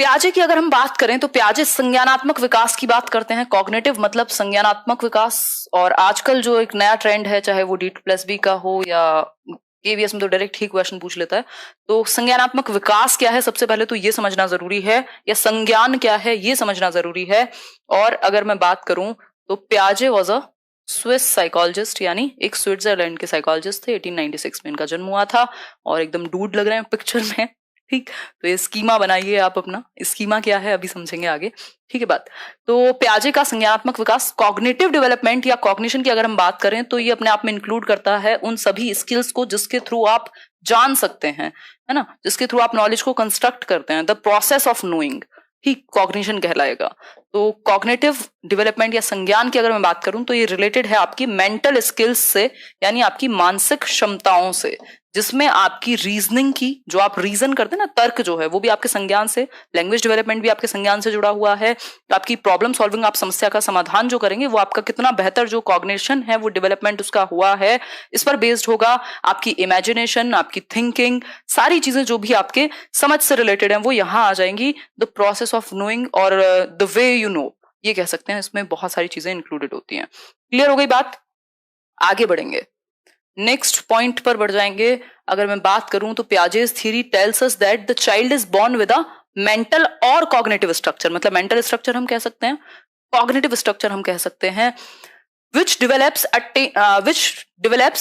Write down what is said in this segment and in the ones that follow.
प्याजे की अगर हम बात करें तो प्याजे संज्ञानात्मक विकास की बात करते हैं। कॉग्निटिव मतलब संज्ञानात्मक विकास। और आजकल जो एक नया ट्रेंड है, चाहे वो D+B का हो या KVS में तो डायरेक्ट ही क्वेश्चन पूछ लेता है। तो संज्ञानात्मक विकास क्या है, सबसे पहले तो ये समझना जरूरी है, या संज्ञान क्या है ये समझना जरूरी है। और अगर मैं बात करूं तो प्याजे वॉज अ स्विस साइकोलॉजिस्ट, यानी एक स्विट्जरलैंड के साइकोलॉजिस्ट थे। 1896 में इनका जन्म हुआ था और एकदम डूड लग रहे हैं पिक्चर में। ठीक, तो ये स्कीमा बनाइए आप अपना। स्कीमा क्या है अभी समझेंगे आगे, ठीक है बात। तो प्याजे का संज्ञानात्मक विकास, कॉग्निटिव डेवलपमेंट या कॉग्निशन की अगर हम बात करें तो ये अपने आप में इंक्लूड करता है उन सभी स्किल्स को जिसके थ्रू आप जान सकते हैं, है ना, जिसके थ्रू आप नॉलेज को कंस्ट्रक्ट करते हैं। The process of knowing he cognition कहलाएगा। तो कॉग्निटिव डेवलपमेंट या संज्ञान की अगर मैं बात करूं तो ये रिलेटेड है आपकी मेंटल स्किल्स से, यानी आपकी मानसिक क्षमताओं से, जिसमें आपकी रीजनिंग की, जो आप रीजन करते हैं ना, तर्क जो है वो भी आपके संज्ञान से, लैंग्वेज डेवलपमेंट भी आपके संज्ञान से जुड़ा हुआ है। तो आपकी प्रॉब्लम सॉल्विंग, आप समस्या का समाधान जो करेंगे वो आपका कितना बेहतर जो कॉग्निशन है वो डेवलपमेंट उसका हुआ है, इस पर बेस्ड होगा। आपकी इमेजिनेशन, आपकी थिंकिंग, सारी चीजें जो भी आपके समझ से रिलेटेड है वो यहां आ जाएंगी। द प्रोसेस ऑफ नोइंग और द वे यू नो, ये कह सकते हैं, इसमें बहुत सारी चीजें इंक्लूडेड होती हैं। क्लियर हो गई बात? आगे बढ़ेंगे, नेक्स्ट पॉइंट पर बढ़ जाएंगे। अगर मैं बात करूं तो Piaget's theory tells us that the child is born with a mental और कॉग्निटिव स्ट्रक्चर। मतलब मेंटल स्ट्रक्चर हम कह सकते हैं, कॉग्निटिव स्ट्रक्चर हम कह सकते हैं, which develops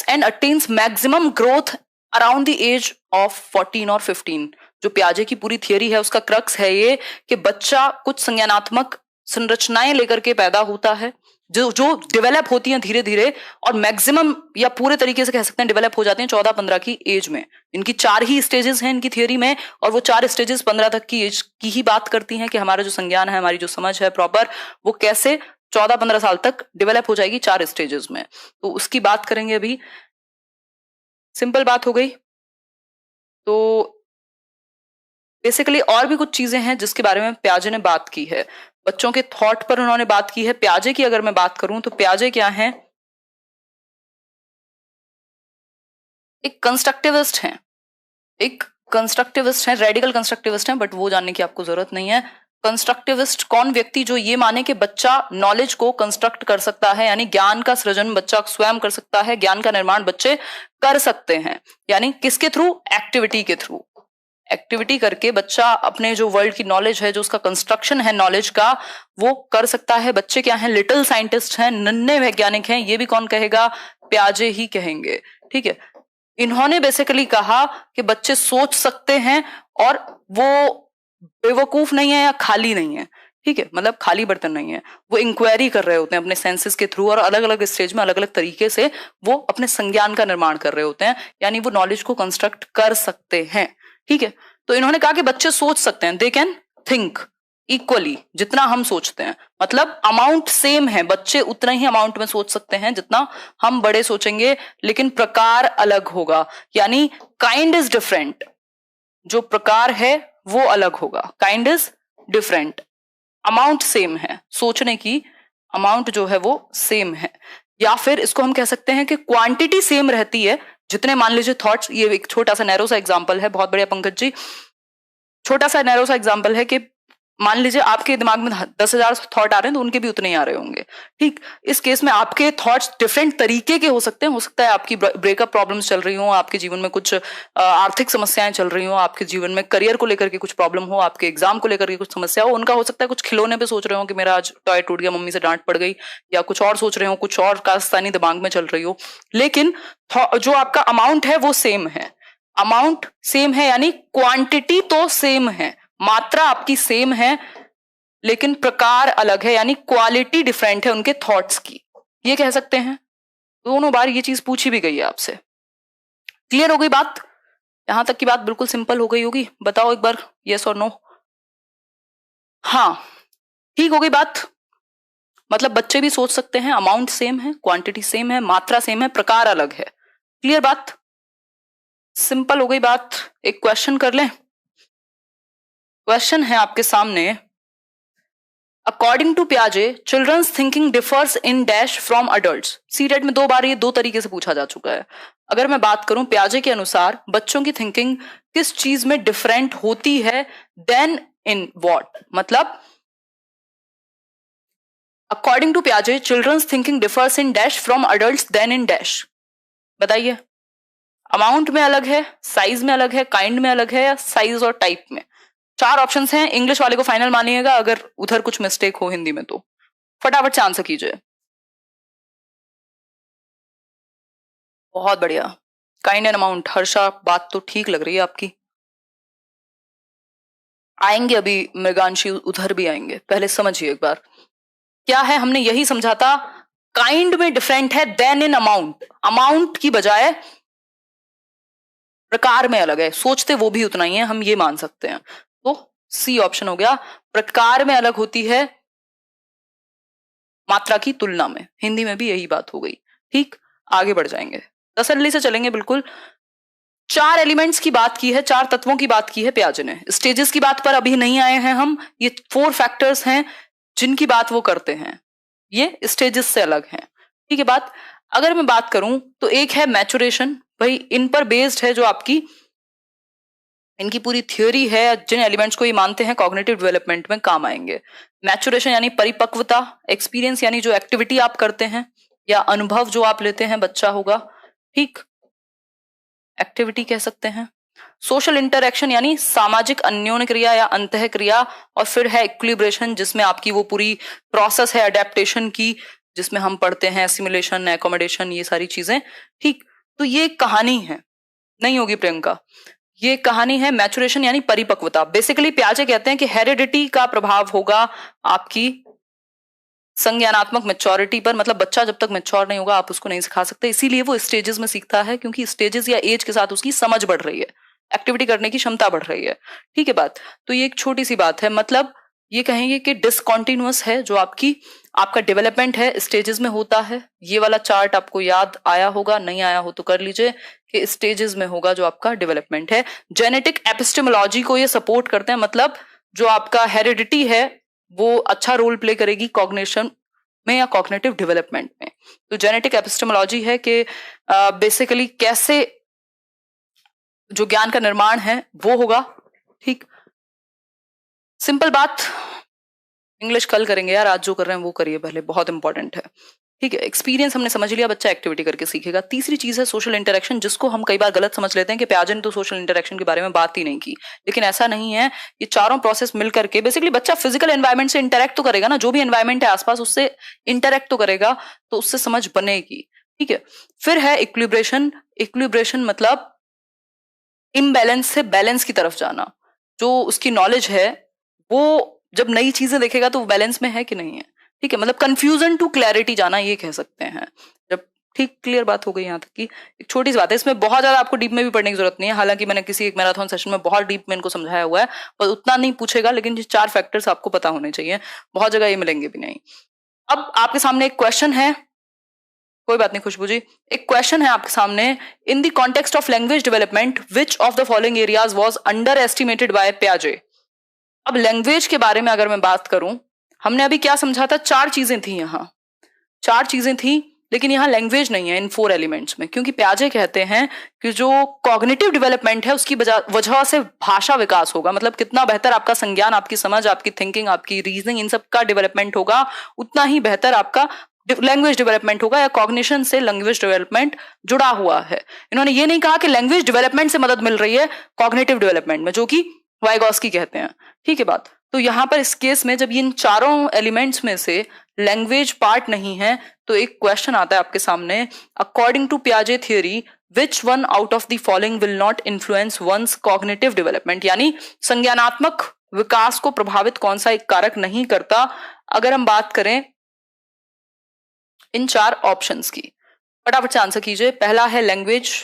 and attains maximum growth around the age of 14 और 15। जो पियाजे की पूरी थियरी है उसका क्रक्स है ये कि बच्चा कुछ संज्ञानात्मक संरचनाएं लेकर के पैदा होता है जो जो डेवलप होती हैं धीरे धीरे, और मैक्सिमम या पूरे तरीके से कह सकते हैं डेवलप हो जाते हैं 14-15 की एज में। इनकी 4 ही स्टेजेस हैं इनकी थियरी में, और वो 4 स्टेजेस 15 तक की एज की ही बात करती हैं कि हमारा जो संज्ञान है, हमारी जो समझ है प्रॉपर, वो कैसे 14-15 साल तक डेवलप हो जाएगी 4 स्टेजेस में। तो उसकी बात करेंगे अभी। सिंपल बात हो गई। तो बेसिकली और भी कुछ चीजें हैं जिसके बारे में पियाजे ने बात की है। बच्चों के थॉट पर उन्होंने बात की है। पियाजे की अगर मैं बात करूं तो पियाजे क्या है, एक कंस्ट्रक्टिविस्ट हैं, एक कंस्ट्रक्टिविस्ट हैं, रेडिकल कंस्ट्रक्टिविस्ट हैं, बट वो जानने की आपको जरूरत नहीं है। कंस्ट्रक्टिविस्ट कौन व्यक्ति जो ये माने कि बच्चा नॉलेज को कंस्ट्रक्ट कर सकता है, यानी ज्ञान का सृजन बच्चा स्वयं कर सकता है, ज्ञान का निर्माण बच्चे कर सकते हैं। यानी किसके थ्रू? एक्टिविटी के थ्रू। एक्टिविटी करके बच्चा अपने जो वर्ल्ड की नॉलेज है, जो उसका कंस्ट्रक्शन है नॉलेज का, वो कर सकता है। बच्चे क्या हैं? लिटिल साइंटिस्ट हैं, नन्हे वैज्ञानिक हैं। ये भी कौन कहेगा? पियाजे ही कहेंगे। ठीक है, इन्होंने बेसिकली कहा कि बच्चे सोच सकते हैं और वो बेवकूफ नहीं है या खाली नहीं है। ठीक है, मतलब खाली बर्तन नहीं है, वो इंक्वायरी कर रहे होते हैं अपने सेंसेस के थ्रू, और अलग अलग स्टेज में अलग अलग तरीके से वो अपने संज्ञान का निर्माण कर रहे होते हैं, यानी वो नॉलेज को कंस्ट्रक्ट कर सकते हैं। ठीक है, तो इन्होंने कहा कि बच्चे सोच सकते हैं, दे कैन थिंक इक्वली, जितना हम सोचते हैं। मतलब अमाउंट सेम है, बच्चे उतना ही अमाउंट में सोच सकते हैं जितना हम बड़े सोचेंगे, लेकिन प्रकार अलग होगा, यानी काइंड इज डिफरेंट। जो प्रकार है वो अलग होगा, kind is different. Amount same है, सोचने की अमाउंट जो है वो सेम है। या फिर इसको हम कह सकते हैं कि क्वांटिटी सेम रहती है, जितने मान लीजिए थॉट्स, ये एक छोटा सा नैरो सा एग्जांपल है, बहुत बढ़िया पंकज जी, छोटा सा नैरो सा एग्जांपल है कि मान लीजिए आपके दिमाग में 10,000 थॉट आ रहे हैं तो उनके भी उतने ही आ रहे होंगे। ठीक, इस केस में आपके थॉट्स डिफरेंट तरीके के हो सकते हैं। हो सकता है आपकी ब्रेकअप प्रॉब्लम्स चल रही हो, आपके जीवन में कुछ आर्थिक समस्याएं चल रही हो, आपके जीवन में करियर को लेकर के कुछ प्रॉब्लम हो, आपके एग्जाम को लेकर के कुछ समस्या हो। उनका हो सकता है कुछ खिलौने पे सोच रहे हो कि मेरा आज टॉय टूट गया, मम्मी से डांट पड़ गई, या कुछ और सोच रहे हो, कुछ और कारस्तानी दिमाग में चल रही हो, लेकिन जो आपका अमाउंट है वो सेम है। अमाउंट सेम है यानी क्वांटिटी तो सेम है, मात्रा आपकी सेम है, लेकिन प्रकार अलग है, यानी क्वालिटी डिफरेंट है उनके थॉट्स की, ये कह सकते हैं। दोनों बार ये चीज पूछी भी गई है आपसे। क्लियर हो गई बात? यहां तक की बात बिल्कुल सिंपल हो गई होगी, बताओ एक बार यस और नो। हाँ, ठीक हो गई बात। मतलब बच्चे भी सोच सकते हैं, अमाउंट सेम है, क्वांटिटी सेम है, मात्रा सेम है, प्रकार अलग है। क्लियर बात? सिंपल हो गई बात। एक क्वेश्चन कर लें। क्वेश्चन है आपके सामने, अकॉर्डिंग टू पियाजे children's thinking differs in dash from adults. CTET में 2 बार ये 2 तरीके से पूछा जा चुका है। अगर मैं बात करूं पियाजे के अनुसार बच्चों की थिंकिंग किस चीज में डिफरेंट होती है देन इन वॉट, मतलब अकॉर्डिंग टू पियाजे children's thinking differs in dash from adults then in dash. बताइए, अमाउंट में अलग है, साइज में अलग है, काइंड में अलग है, या साइज और टाइप में। चार ऑप्शंस हैं, इंग्लिश वाले को फाइनल मानिएगा अगर उधर कुछ मिस्टेक हो हिंदी में तो। फटाफट से आंसर कीजिए। बहुत बढ़िया, काइंड एंड अमाउंट। हर्षा, बात तो ठीक लग रही है आपकी। आएंगे अभी मृगांशी, उधर भी आएंगे, पहले समझिए एक बार क्या है। हमने यही समझा था, काइंड में डिफरेंट है देन इन अमाउंट, अमाउंट की बजाय प्रकार में अलग है, सोचते वो भी उतना ही है, हम ये मान सकते हैं। तो सी ऑप्शन हो गया, प्रकार में अलग होती है मात्रा की तुलना में। हिंदी में भी यही बात हो गई। ठीक, आगे बढ़ जाएंगे, तसल्ली से चलेंगे बिल्कुल। चार एलिमेंट्स की बात की है, चार तत्वों की बात की है पियाजे ने। स्टेजेस की बात पर अभी नहीं आए हैं हम, ये 4 फैक्टर्स हैं जिनकी बात वो करते हैं, ये स्टेजेस से अलग हैं। ठीक है बात। अगर मैं बात करूं तो एक है मैचुरेशन, भाई इन पर बेस्ड है जो आपकी इनकी पूरी थ्योरी है, जिन एलिमेंट्स को ये मानते हैं कॉग्निटिव डेवलपमेंट में काम आएंगे। मैचुरेशन यानी परिपक्वता, एक्सपीरियंस यानी जो एक्टिविटी आप करते हैं या अनुभव जो आप लेते हैं, बच्चा होगा, ठीक, एक्टिविटी कह सकते हैं। सोशल इंटरेक्शन यानी सामाजिक अन्योन्य क्रिया या अंतः क्रिया, और फिर है इक्विलिब्रेशन जिसमें आपकी वो पूरी प्रोसेस है अडेप्टेशन की, जिसमें हम पढ़ते हैं सिमुलेशन, एकोमोडेशन, ये सारी चीजें। ठीक, तो ये कहानी है, नहीं होगी प्रियंका, ये कहानी है मैचुरेशन यानी परिपक्वता। बेसिकली पियाजे कहते हैं कि हेरिडिटी का प्रभाव होगा आपकी संज्ञानात्मक मेच्योरिटी पर, मतलब बच्चा जब तक मेच्योर नहीं होगा आप उसको नहीं सिखा सकते, इसीलिए वो स्टेजेस में सीखता है, क्योंकि स्टेजेस या एज के साथ उसकी समझ बढ़ रही है, एक्टिविटी करने की क्षमता बढ़ रही है। ठीक है बात। तो ये एक छोटी सी बात है, मतलब ये कहेंगे कि डिसकॉन्टिन्यूअस है जो आपका डेवलपमेंट है, स्टेजेस में होता है। ये वाला चार्ट आपको याद आया होगा, नहीं आया हो तो कर लीजिए कि स्टेजेस में होगा जो आपका डेवलपमेंट है। जेनेटिक एपिस्टेमोलॉजी को ये सपोर्ट करते हैं, मतलब जो आपका हेरिडिटी है वो अच्छा रोल प्ले करेगी कॉग्निशन में या कॉग्निटिव डेवलपमेंट में। तो जेनेटिक एपिस्टेमोलॉजी है कि बेसिकली कैसे जो ज्ञान का निर्माण है वो होगा। ठीक, सिंपल बात, इंग्लिश कल करेंगे यार, आज जो कर रहे हैं वो करिए पहले, बहुत इंपॉर्टेंट है। ठीक है, एक्सपीरियंस हमने समझ लिया, बच्चा एक्टिविटी करके सीखेगा। तीसरी चीज है सोशल इंटरेक्शन, जिसको हम कई बार गलत समझ लेते हैं कि पियाजे ने तो सोशल इंटरेक्शन के बारे में बात ही नहीं की, लेकिन ऐसा नहीं है। ये चारों प्रोसेस मिलकर के बेसिकली बच्चा फिजिकल एनवायरमेंट से इंटरेक्ट तो करेगा ना, जो भी एनवायरमेंट है आसपास उससे इंटरेक्ट तो करेगा, तो उससे समझ बनेगी। ठीक है, फिर है इक्विलिब्रेशन। इक्विलिब्रेशन मतलब इम्बैलेंस से बैलेंस की तरफ जाना। जो उसकी नॉलेज है वो जब नई चीजें देखेगा तो वो बैलेंस में है कि नहीं है। ठीक है, मतलब कंफ्यूजन टू क्लैरिटी जाना, ये कह सकते हैं। जब ठीक क्लियर बात हो गई यहाँ तक की, एक छोटी सी बात है, इसमें बहुत ज्यादा आपको डीप में भी पढ़ने की जरूरत नहीं है, हालांकि मैंने किसी एक मैराथन सेशन में बहुत डीप में इनको समझाया हुआ है, पर उतना नहीं पूछेगा, लेकिन ये 4 फैक्टर्स आपको पता होने चाहिए, बहुत जगह ये मिलेंगे भी नहीं। अब आपके सामने एक क्वेश्चन है, कोई बात नहीं खुशबू जी, एक क्वेश्चन है आपके सामने। In the context of language development which of the following areas was underestimated by पियाजे। अब लैंग्वेज के बारे में अगर मैं बात करूं, हमने अभी क्या समझा था, 4 चीजें थी यहाँ, 4 चीजें थी, लेकिन यहाँ लैंग्वेज नहीं है इन 4 एलिमेंट्स में, क्योंकि पियाजे कहते हैं कि जो कॉग्निटिव डेवलपमेंट है उसकी वजह से भाषा विकास होगा, मतलब कितना बेहतर आपका संज्ञान, आपकी समझ, आपकी थिंकिंग, आपकी रीजनिंग, इन सब का डेवलपमेंट होगा, उतना ही बेहतर आपका लैंग्वेज डेवलपमेंट होगा, या कॉग्निशन से लैंग्वेज डेवलपमेंट जुड़ा हुआ है। इन्होंने ये नहीं कहा कि लैंग्वेज डेवलपमेंट से मदद मिल रही है कॉग्निटिव डेवलपमेंट में, जो कि वाइगॉस्की कहते हैं। ठीक है बात। तो यहां पर इस केस में जब इन चारों एलिमेंट्स में से लैंग्वेज पार्ट नहीं है, तो एक क्वेश्चन आता है आपके सामने, अकॉर्डिंग टू पियाजे theory which one out of the following will not influence one's cognitive development, यानी संज्ञानात्मक विकास को प्रभावित कौन सा एक कारक नहीं करता। अगर हम बात करें इन 4 ऑप्शंस की, फटाफट से आंसर कीजिए। पहला है लैंग्वेज,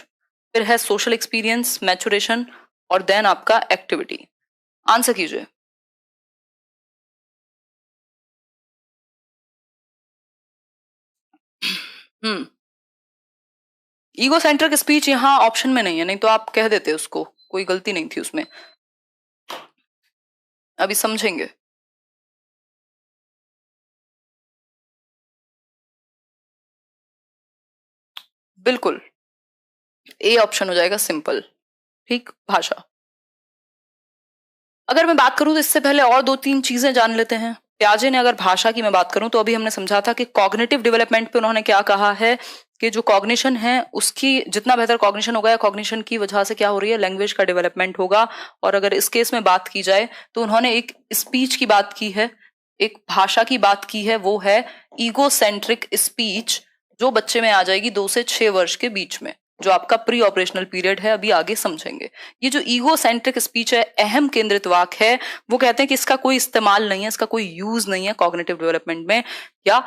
फिर है सोशल एक्सपीरियंस, मैचुरेशन, और देन आपका एक्टिविटी। आंसर कीजिए। ईगो सेंट्रिक स्पीच यहाँ ऑप्शन में नहीं है, नहीं तो आप कह देते उसको, कोई गलती नहीं थी उसमें, अभी समझेंगे। बिल्कुल, ए ऑप्शन हो जाएगा सिंपल। ठीक, भाषा। अगर मैं बात करूं तो इससे पहले और 2-3 चीजें जान लेते हैं। प्याजे ने, अगर भाषा की मैं बात करूं तो अभी हमने समझा था कि कॉग्निटिव डेवलपमेंट पे उन्होंने क्या कहा है कि जो कॉग्निशन है उसकी जितना बेहतर कॉग्निशन होगा या कॉग्निशन की वजह से क्या हो रही है, लैंग्वेज का डेवलपमेंट होगा। और अगर इस केस में बात की जाए तो उन्होंने एक स्पीच की बात की है, एक भाषा की बात की है, वो है ईगोसेंट्रिक स्पीच, जो बच्चे में आ जाएगी 2 से 6 वर्ष के बीच में, जो आपका प्री ऑपरेशनल पीरियड है, अभी आगे समझेंगे। ये जो ईगो सेंट्रिक स्पीच है, अहम केंद्रित वाक है, वो कहते हैं कि इसका कोई इस्तेमाल नहीं है, इसका कोई यूज नहीं है कॉग्निटिव डेवलपमेंट में, या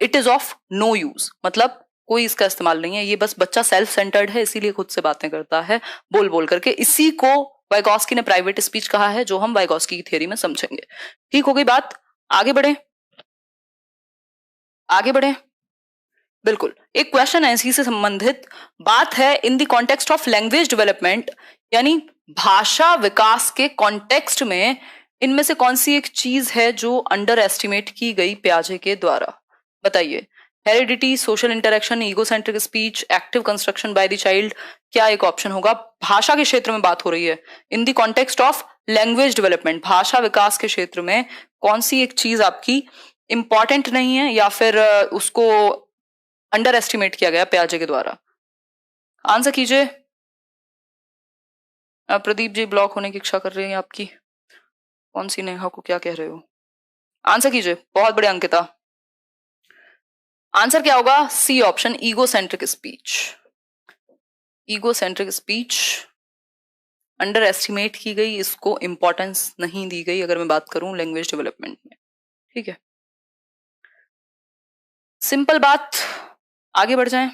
it is of no use, मतलब कोई इसका इस्तेमाल नहीं है। ये बस बच्चा सेल्फ सेंटर्ड है, इसीलिए खुद से बातें करता है बोल बोल करके। इसी को वाइगोस्की ने प्राइवेट स्पीच कहा है, जो हम वाइगोस्की की थियरी में समझेंगे। ठीक हो गई बात, आगे बढ़े, आगे बढ़े। बिल्कुल, एक क्वेश्चन है इसी से संबंधित बात है, इन the context of language development, यानी भाषा विकास के कॉन्टेक्स्ट में इनमें से कौन सी एक चीज है जो अंडर एस्टिमेट की गई पियाजे के द्वारा? बताइए। Heredity, social interaction, egocentric speech, active construction by the child, क्या एक ऑप्शन होगा? भाषा के क्षेत्र में बात हो रही है, इन the context of language development, भाषा विकास के क्षेत्र में कौन सी एक चीज आपकी इंपॉर्टेंट नहीं है या फिर उसको अंडर एस्टिमेट किया गया पियाजे के द्वारा? आंसर कीजिए। प्रदीप जी ब्लॉक होने की इच्छा कर रहे हैं आपकी, कौन सी नेहा को क्या कह रहे हो? आंसर कीजिए, बहुत बड़े अंकिता। आंसर क्या होगा? C option, egocentric speech. Egocentric speech underestimate की गई, इसको इंपॉर्टेंस नहीं दी गई अगर मैं बात करूं लैंग्वेज डेवलपमेंट में। ठीक है, सिंपल बात, आगे बढ़ जाएं।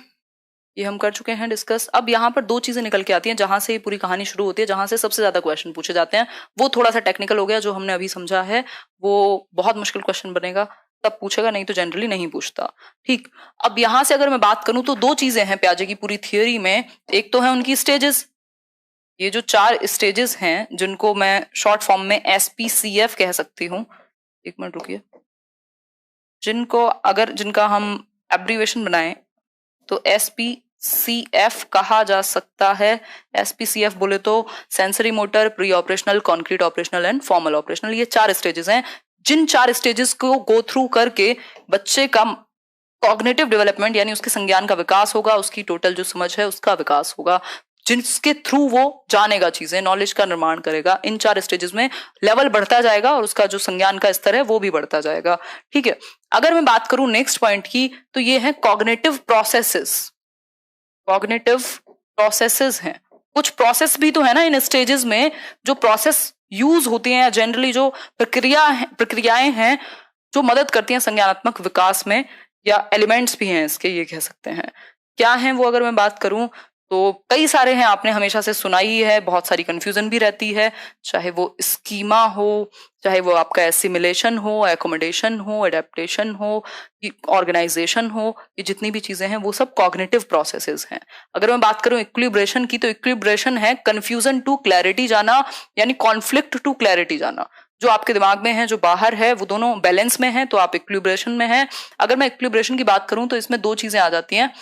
ये हम कर चुके हैं डिस्कस। अब यहाँ पर 2 चीजें निकल के आती हैं जहां से ये पूरी कहानी शुरू होती है, जहां से सबसे ज्यादा क्वेश्चन पूछे जाते हैं। वो थोड़ा सा टेक्निकल हो गया, जो हमने अभी समझा है वो बहुत मुश्किल क्वेश्चन बनेगा, तब पूछेगा, नहीं तो जनरली नहीं पूछता। ठीक, अब यहां से अगर मैं बात करूं तो 2 चीजें हैं पियाजे की पूरी थियोरी में। एक तो है उनकी स्टेजेस, ये जो 4 स्टेजेस हैं जिनको मैं शॉर्ट फॉर्म में SPCF कह सकती हूँ। एक मिनट रुकिए, जिनको अगर जिनका हम एब्रीवेशन बनाएं तो SPCF कहा जा सकता है। SPCF बोले तो sensory motor, pre operational, concrete operational and formal operational. ये 4 स्टेजेस हैं, जिन 4 स्टेजेस को गो थ्रू करके बच्चे का कॉग्निटिव डेवलपमेंट यानी उसके संज्ञान का विकास होगा, उसकी टोटल जो समझ है उसका विकास होगा, जिसके थ्रू वो जानेगा चीजें, नॉलेज का निर्माण करेगा। इन 4 स्टेजेस में लेवल बढ़ता जाएगा और उसका जो संज्ञान का स्तर है वो भी बढ़ता जाएगा। ठीक है, अगर मैं बात करूं नेक्स्ट पॉइंट की तो ये है कॉग्निटिव प्रोसेसेस। कॉग्निटिव प्रोसेसेस हैं, कुछ प्रोसेस भी तो है ना इन स्टेजेस में, जो प्रोसेस यूज होती हैं, जनरली जो प्रक्रियाएं हैं जो मदद करती हैं संज्ञानात्मक विकास में, या एलिमेंट्स भी हैं इसके, ये कह सकते हैं। क्या हैं वो अगर मैं बात करूं तो कई सारे हैं, आपने हमेशा से सुनाई ही है, बहुत सारी कंफ्यूजन भी रहती है, चाहे वो स्कीमा हो, चाहे वो आपका एसिमिलेशन हो, एकोमोडेशन हो, एडेप्टेशन हो, ऑर्गेनाइजेशन हो, ये जितनी भी चीजें हैं वो सब कॉग्निटिव प्रोसेसेस हैं। अगर मैं बात करूं इक्विलिब्रेशन की तो इक्विलिब्रेशन है कंफ्यूजन टू क्लैरिटी जाना, यानी कॉन्फ्लिक्ट टू क्लैरिटी जाना। जो आपके दिमाग में है, जो बाहर है, वो दोनों बैलेंस में है तो आप इक्विलिब्रेशन में है। अगर मैं इक्विलिब्रेशन की बात करूं तो इसमें 2 चीजें आ जाती हैं।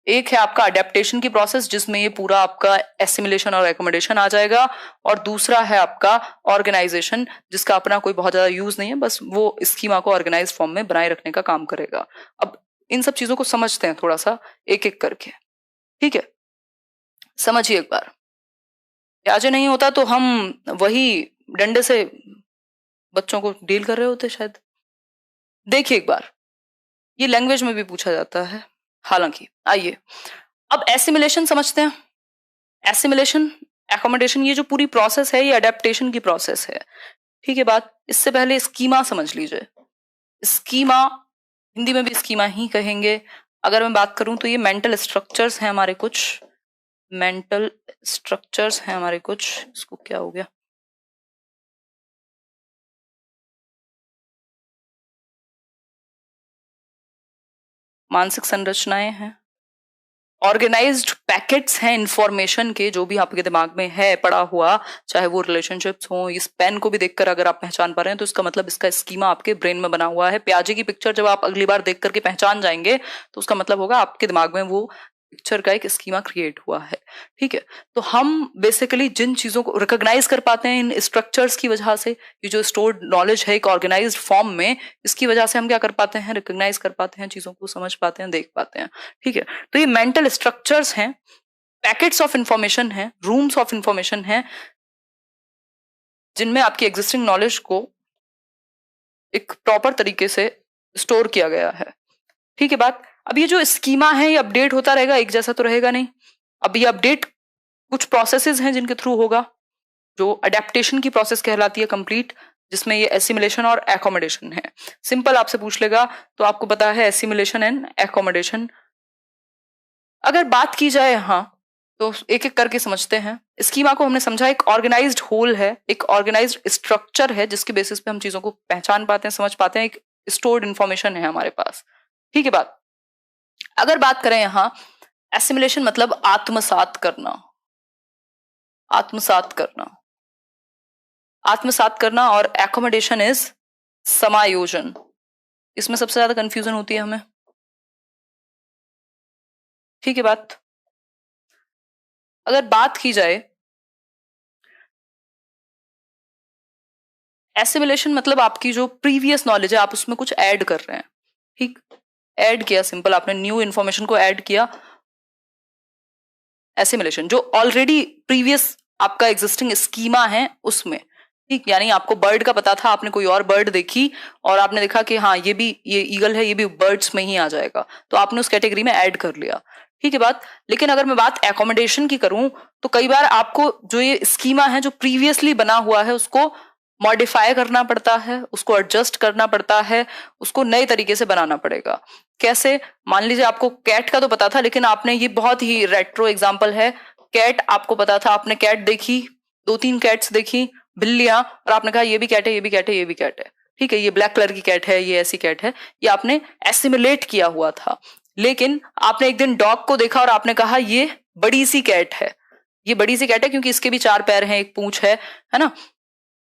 एक है आपका अडेप्टेशन की प्रोसेस, जिसमें ये पूरा आपका एसिमिलेशन और एकोमोडेशन आ जाएगा, और दूसरा है आपका ऑर्गेनाइजेशन, जिसका अपना कोई बहुत ज्यादा यूज नहीं है, बस वो स्कीमा को ऑर्गेनाइज फॉर्म में बनाए रखने का काम करेगा। अब इन सब चीजों को समझते हैं थोड़ा सा एक एक करके। ठीक है, समझिए एक बार। प्याजे नहीं होता तो हम वही डंडे से बच्चों को डील कर रहे होते शायद। देखिए एक बार, ये लैंग्वेज में भी पूछा जाता है हालांकि। आइए अब एसिमिलेशन समझते हैं। एसिमिलेशन, एकोमोडेशन, ये जो पूरी प्रोसेस है ये अडेप्टेशन की प्रोसेस है। ठीक है बात, इससे पहले स्कीमा समझ लीजिए। स्कीमा, हिंदी में भी स्कीमा ही कहेंगे। अगर मैं बात करूं तो ये मेंटल स्ट्रक्चर्स हैं हमारे कुछ, मेंटल स्ट्रक्चर्स हैं हमारे कुछ, इसको क्या हो गया, मानसिक संरचनाएं हैं, ऑर्गेनाइज्ड पैकेट्स हैं इंफॉर्मेशन के, जो भी आपके दिमाग में है पड़ा हुआ, चाहे वो रिलेशनशिप्स हो। इस पेन को भी देखकर अगर आप पहचान पा रहे हैं तो इसका मतलब इसका स्कीमा आपके ब्रेन में बना हुआ है। प्याजे की पिक्चर जब आप अगली बार देख करके पहचान जाएंगे तो उसका मतलब होगा आपके दिमाग में वो पिक्चर का एक स्कीमा क्रिएट हुआ है। ठीक है, तो हम बेसिकली जिन चीजों को रिकॉग्नाइज कर पाते हैं इन स्ट्रक्चर्स की वजह से, ये जो स्टोर्ड नॉलेज है एक ऑर्गेनाइज्ड फॉर्म में, इसकी वजह से हम क्या कर पाते हैं, रिकॉग्नाइज कर पाते हैं, चीजों को समझ पाते हैं, देख पाते हैं। ठीक है, तो ये मेंटल स्ट्रक्चर्स हैं, पैकेट्स ऑफ इंफॉर्मेशन है, रूम्स ऑफ इंफॉर्मेशन है, जिनमें आपकी एग्जिस्टिंग नॉलेज को एक प्रॉपर तरीके से स्टोर किया गया है। ठीक है बात। अब ये जो स्कीमा है ये अपडेट होता रहेगा, एक जैसा तो रहेगा नहीं। अब ये अपडेट कुछ प्रोसेसेस हैं जिनके थ्रू होगा, जो अडेप्टेशन की प्रोसेस कहलाती है कंप्लीट, जिसमें ये एसिमिलेशन और एकोमोडेशन है। सिंपल आपसे पूछ लेगा तो आपको पता है एसिमिलेशन एंड एकोमोडेशन। अगर बात की जाए यहां तो एक एक करके समझते हैं। स्कीमा को हमने समझा एक ऑर्गेनाइज्ड होल है, एक ऑर्गेनाइज्ड स्ट्रक्चर है जिसके बेसिस पे हम चीजों को पहचान पाते हैं, समझ पाते हैं, एक स्टोर्ड इंफॉर्मेशन है हमारे पास। ठीक है बात। अगर बात करें यहां एसिमिलेशन मतलब आत्मसात करना, आत्मसात करना, आत्मसात करना, और एकोमोडेशन इज समायोजन। इसमें सबसे ज्यादा कंफ्यूजन होती है हमें। ठीक है बात। अगर बात की जाए एसिमिलेशन मतलब आपकी जो प्रीवियस नॉलेज है आप उसमें कुछ ऐड कर रहे हैं। ठीक, ऐड किया, सिंपल आपने न्यू इंफॉर्मेशन को ऐड किया। एसिमिलेशन जो ऑलरेडी प्रीवियस आपका एग्जिस्टिंग स्कीमा है उसमें। ठीक, यानी आपको बर्ड का पता था, आपने कोई और बर्ड देखी और आपने देखा कि हाँ ये भी, ये ईगल है, ये भी बर्ड्स में ही आ जाएगा, तो आपने उस कैटेगरी में ऐड कर लिया। ठीक है बात। लेकिन अगर मैं बात एकोमोडेशन की करूं तो कई बार आपको जो ये स्कीमा है जो प्रीवियसली बना हुआ है उसको मॉडिफाई करना पड़ता है, उसको एडजस्ट करना पड़ता है, उसको नए तरीके से बनाना पड़ेगा। कैसे? मान लीजिए आपको कैट का तो पता था, लेकिन आपने, ये बहुत ही रेट्रो एग्जांपल है, कैट आपको पता था, आपने कैट देखी, 2-3 कैट्स देखी, बिल्लियां, और आपने कहा ये भी कैट है, ये भी कैट है, ये भी कैट है। ठीक है, ये ब्लैक कलर की कैट है, ये ऐसी कैट है, ये आपने एसिमुलेट किया हुआ था। लेकिन आपने एक दिन डॉग को देखा और आपने कहा ये बड़ी सी कैट है, ये बड़ी सी कैट है क्योंकि इसके भी 4 पैर हैं, एक पूंछ है ना।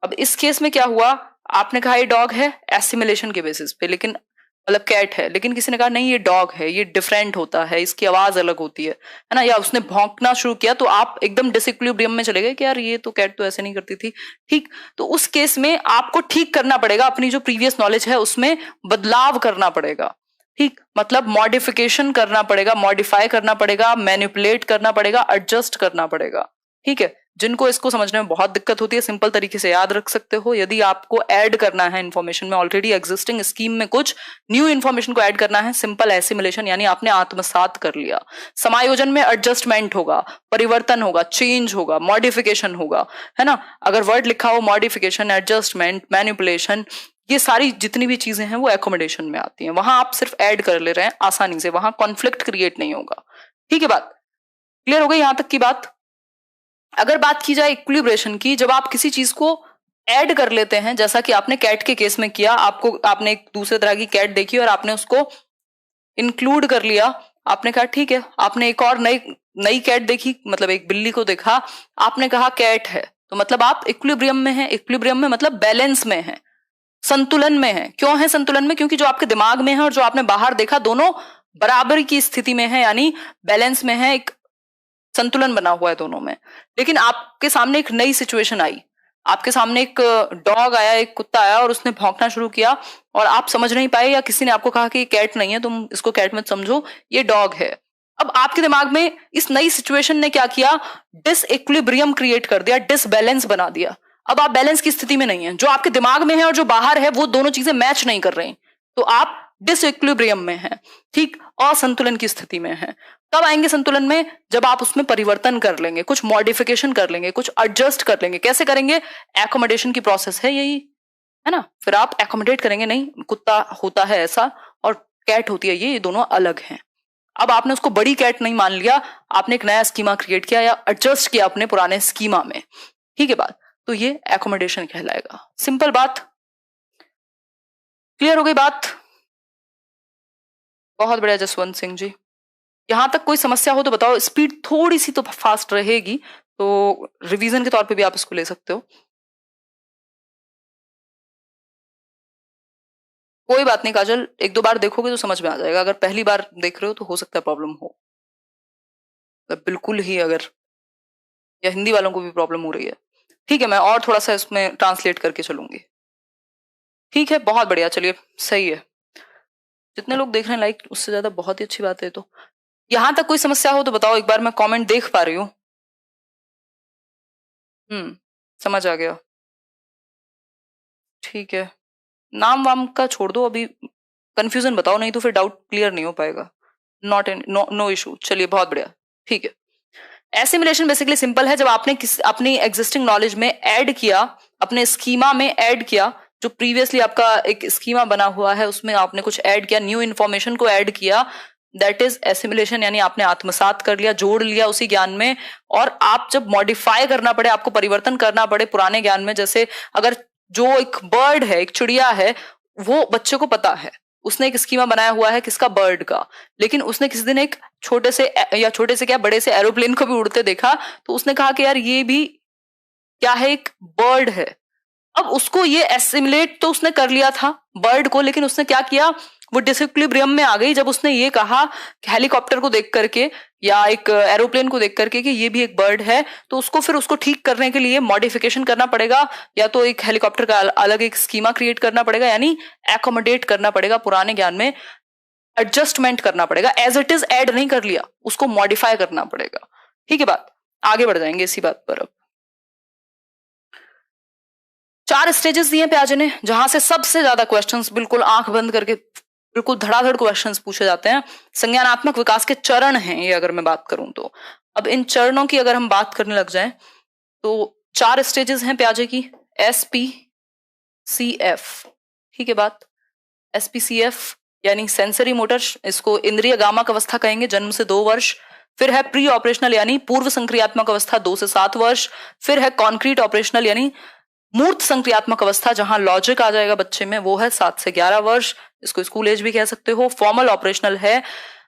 अब इस केस में क्या हुआ, आपने कहा ये डॉग है एसिमिलेशन के बेसिस पे, लेकिन मतलब कैट है, लेकिन किसी ने कहा नहीं ये डॉग है, ये डिफरेंट होता है, इसकी आवाज अलग होती है ना, या उसने भौंकना शुरू किया तो आप एकदम डिसइक्विलिब्रियम में चले गए कि यार ये तो कैट तो ऐसे नहीं करती थी। ठीक, तो उस केस में आपको ठीक करना पड़ेगा, अपनी जो प्रीवियस नॉलेज है उसमें बदलाव करना पड़ेगा। ठीक, मतलब मॉडिफिकेशन करना पड़ेगा, मॉडिफाई करना पड़ेगा, मैनिपुलेट करना पड़ेगा, एडजस्ट करना पड़ेगा। ठीक है, जिनको इसको समझने में बहुत दिक्कत होती है सिंपल तरीके से याद रख सकते हो। यदि आपको ऐड करना है इंफॉर्मेशन में, ऑलरेडी एग्जिस्टिंग स्कीम में कुछ न्यू इंफॉर्मेशन को ऐड करना है, सिंपल एसिमिलेशन, यानी आपने आत्मसात कर लिया। समायोजन में एडजस्टमेंट होगा, परिवर्तन होगा, चेंज होगा, मॉडिफिकेशन होगा, है ना। अगर वर्ड लिखा हो मॉडिफिकेशन, एडजस्टमेंट, मैनिपुलेशन, ये सारी जितनी भी चीजें हैं वो एकोमोडेशन में आती हैं। वहां आप सिर्फ ऐड कर ले रहे हैं आसानी से, वहां कॉन्फ्लिक्ट क्रिएट नहीं होगा। ठीक है बात, क्लियर हो गई यहां तक की बात। अगर बात की जाए इक्विलिब्रेशन की, जब आप किसी चीज को ऐड कर लेते हैं, जैसा कि आपने कैट के केस में किया, आपने एक दूसरे तरह की कैट देखी और आपने उसको इंक्लूड कर लिया, आपने कहा ठीक है, आपने एक और नई नई कैट देखी, मतलब एक बिल्ली को देखा, आपने कहा कैट है, तो मतलब आप इक्विलिब्रियम में है। इक्विलिब्रियम में मतलब बैलेंस में है, संतुलन में है। क्यों है संतुलन में? क्योंकि जो आपके दिमाग में है और जो आपने बाहर देखा दोनों बराबर की स्थिति में है, यानी बैलेंस में है, एक संतुलन बना हुआ है दोनों में। लेकिन आपके सामने एक नई सिचुएशन आई, आपके सामने एक डॉग आया, एक कुत्ता आया और उसने भौंकना शुरू किया और आप समझ नहीं पाए, या किसी ने आपको कहा कि ये कैट नहीं है, तुम इसको कैट मत समझो, ये डॉग है। अब आपके दिमाग में इस नई सिचुएशन ने क्या किया, डिसइक्विलिब्रियम क्रिएट कर दिया, डिसबैलेंस बना दिया। अब आप बैलेंस की स्थिति में नहीं है, जो आपके दिमाग में है और जो बाहर है वो दोनों चीजें मैच नहीं कर रही, तो आप डिसइक्विलिब्रियम में है। ठीक, असंतुलन की स्थिति में है। कब आएंगे संतुलन में? जब आप उसमें परिवर्तन कर लेंगे, कुछ मॉडिफिकेशन कर लेंगे, कुछ एडजस्ट कर लेंगे। कैसे करेंगे? एकोमोडेशन की प्रोसेस है यही, है ना। फिर आप एकोमोडेट करेंगे, नहीं कुत्ता होता है ऐसा और कैट होती है ये दोनों अलग हैं। अब आपने उसको बड़ी कैट नहीं मान लिया, आपने एक नया स्कीमा क्रिएट किया या एडजस्ट किया अपने पुराने स्कीमा में। ठीक है बात, तो ये एकोमोडेशन कहलाएगा। सिंपल बात, क्लियर हो गई बात? बहुत बढ़िया जसवंत सिंह जी, यहां तक कोई समस्या हो तो बताओ। स्पीड थोड़ी सी तो फास्ट रहेगी, तो रिवीजन के तौर पे भी आप इसको ले सकते हो। कोई बात नहीं काजल, 1-2 बार देखोगे तो समझ में आ जाएगा, अगर पहली बार देख रहे हो तो हो सकता है प्रॉब्लम हो। बिल्कुल ही, अगर या हिंदी वालों को भी प्रॉब्लम हो रही है। ठीक है, मैं और थोड़ा सा इसमें ट्रांसलेट करके चलूंगी। ठीक है, बहुत बढ़िया, चलिए सही है। जितने लोग देख रहे हैं लाइक, उससे ज्यादा बहुत ही अच्छी बात है। तो यहां तक कोई समस्या हो तो बताओ एक बार, मैं कमेंट देख पा रही हूँ। समझ आ गया। ठीक है, नाम वाम का छोड़ दो अभी, कंफ्यूजन बताओ, नहीं तो फिर डाउट क्लियर नहीं हो पाएगा। Not an no no issue, चलिए बहुत बढ़िया। ठीक है, एसिमिलेशन बेसिकली सिंपल है, जब आपने अपनी एग्जिस्टिंग नॉलेज में ऐड किया, अपने स्कीमा में ऐड किया, जो प्रीवियसली आपका एक स्कीमा बना हुआ है उसमें आपने कुछ ऐड किया, न्यू इन्फॉर्मेशन को ऐड किया, दैट इज एसिमिलेशन, यानी आपने आत्मसात कर लिया, जोड़ लिया उसी ज्ञान में। और आप जब मॉडिफाई करना पड़े, आपको परिवर्तन करना पड़े पुराने ज्ञान में, जैसे अगर जो एक बर्ड है, एक चिड़िया है, वो बच्चे को पता है, उसने एक स्कीमा बनाया हुआ है किसका, बर्ड का, लेकिन उसने किसी दिन एक छोटे से या छोटे से क्या बड़े से एरोप्लेन को भी उड़ते देखा, तो उसने कहा कि यार ये भी क्या है, एक बर्ड है। अब उसको ये एसिमुलेट तो उसने कर लिया था बर्ड को, लेकिन उसने क्या किया, वो डिसइक्विलिब्रियम में आ गई जब उसने ये कहा हेलीकॉप्टर को देख करके या एक एरोप्लेन को देख करके कि ये भी एक बर्ड है, तो उसको फिर उसको ठीक करने के लिए मॉडिफिकेशन करना पड़ेगा, या तो एक हेलीकॉप्टर का अलग एक स्कीमा क्रिएट करना पड़ेगा, यानी एकोमोडेट करना पड़ेगा पुराने ज्ञान में, एडजस्टमेंट करना पड़ेगा, एज इट इज ऐड नहीं कर लिया, उसको मॉडिफाई करना पड़ेगा। ठीक है बात, आगे बढ़ जाएंगे इसी बात पर। अब 4 स्टेजेस दिए प्याजे ने, जहां से सबसे ज्यादा क्वेश्चंस बिल्कुल आंख बंद करके बिल्कुल धड़ाधड़ क्वेश्चंस पूछे जाते हैं। संज्ञानात्मक विकास के चरण हैं ये, अगर मैं बात करूं तो। अब इन चरणों की अगर हम बात करने लग जाएं तो 4 स्टेजेस हैं प्याजे की, SPCF। ठीक है बात, SPCF यानी सेंसरी मोटर, इसको इंद्रिय गामक अवस्था कहेंगे, जन्म से 2 वर्ष। फिर है प्री ऑपरेशनल यानी पूर्व संक्रियात्मक अवस्था, 2 से 7 वर्ष। फिर है कॉन्क्रीट ऑपरेशनल यानी मूर्त संक्रियात्मक अवस्था, जहां लॉजिक आ जाएगा बच्चे में, वो है 7 से 11 वर्ष, इसको स्कूल एज भी कह सकते हो। फॉर्मल ऑपरेशनल है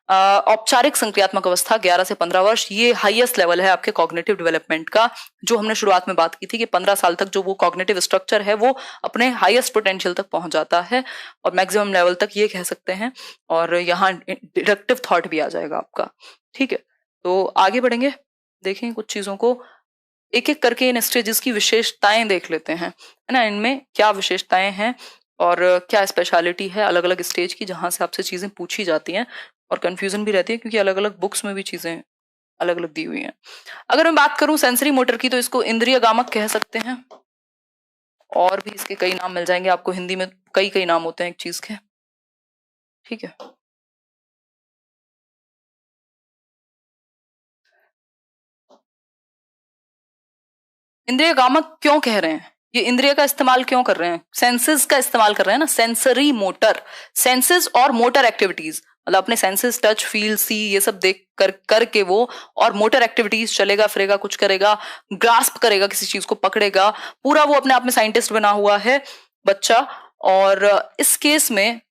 औपचारिक संक्रियात्मक अवस्था, 11 से 15 वर्ष, ये हाईएस्ट लेवल है आपके कॉग्निटिव डेवलपमेंट का, जो हमने शुरुआत में बात की थी कि 15 साल तक जो वो कॉग्निटिव स्ट्रक्चर है वो अपने हाईएस्ट पोटेंशियल तक पहुंच जाता है, और मैक्सिमम लेवल तक ये कह सकते हैं, और यहाँ डिडक्टिव थॉट भी आ जाएगा आपका। ठीक है, तो आगे बढ़ेंगे, देखें कुछ चीजों को एक एक करके, इन स्टेजेस की विशेषताएं देख लेते हैं, है ना, इनमें क्या विशेषताएं हैं और क्या स्पेशलिटी है अलग अलग स्टेज की, जहां से आपसे चीजें पूछी जाती हैं और कंफ्यूजन भी रहती है, क्योंकि अलग अलग बुक्स में भी चीजें अलग अलग दी हुई हैं। अगर मैं बात करूं सेंसरी मोटर की, तो इसको इंद्रिय गामक कह सकते हैं, और भी इसके कई नाम मिल जाएंगे आपको, हिंदी में कई कई नाम होते हैं एक चीज के। ठीक है, इंद्रिय गामक क्यों कह रहे हैं, ये इंद्रिय का इस्तेमाल क्यों कर रहे हैं, सेंसेस का इस्तेमाल कर रहे हैं ना, सेंसरी मोटर, सेंसेस और मोटर एक्टिविटीज, मतलब अपने सेंसेस टच फील सी ये सब देख कर करके वो, और मोटर एक्टिविटीज, चलेगा फिरेगा, कुछ करेगा, ग्रास्प करेगा, किसी चीज को पकड़ेगा, पूरा वो अपने आप में साइंटिस्ट बना हुआ है बच्चा। और इस केस में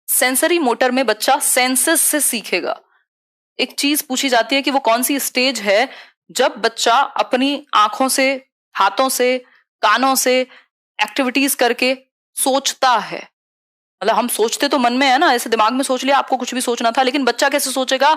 सेंसरी मोटर में बच्चा सेंसेस से सीखेगा। एक चीज पूछी जाती है कि वो कौन सी स्टेज है जब बच्चा अपनी आंखों से, हाथों से, कानों से एक्टिविटीज करके सोचता है। मतलब हम सोचते तो मन में है ना, ऐसे दिमाग में सोच लिया, आपको कुछ भी सोचना था, लेकिन बच्चा कैसे सोचेगा,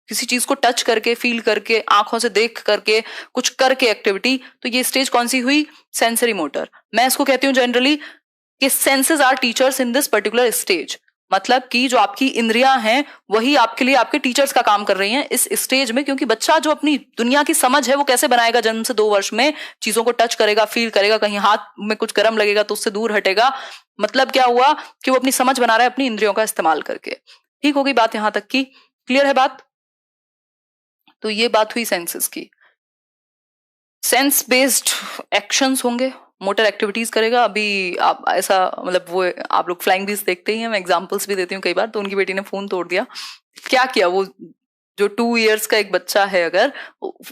किसी चीज को टच करके, फील करके, आंखों से देख करके, कुछ करके एक्टिविटी। तो ये स्टेज कौन सी हुई, सेंसरी मोटर। मैं इसको कहती हूँ जनरली कि senses are teachers in this particular stage, मतलब कि जो आपकी इंद्रियां हैं वही आपके लिए आपके टीचर्स का काम कर रही हैं इस स्टेज में, क्योंकि बच्चा जो अपनी दुनिया की समझ है वो कैसे बनाएगा, जन्म से 2 वर्ष में चीजों को टच करेगा, फील करेगा, कहीं हाथ में कुछ गर्म लगेगा तो उससे दूर हटेगा, मतलब क्या हुआ कि वो अपनी समझ बना रहा है अपनी इंद्रियों का इस्तेमाल करके। ठीक हो गई बात यहां तक की, क्लियर है बात। तो ये बात हुई सेंसेस की। सेंस बेस्ड एक्शंस होंगे, मोटर एक्टिविटीज करेगा। अभी आप ऐसा, मतलब वो आप लोग फ्लाइंग बीस देखते ही हैं, मैं एग्जांपल्स भी देती हूँ कई बार, तो उनकी बेटी ने फोन तोड़ दिया, क्या किया वो, जो 2 इयर्स का एक बच्चा है, अगर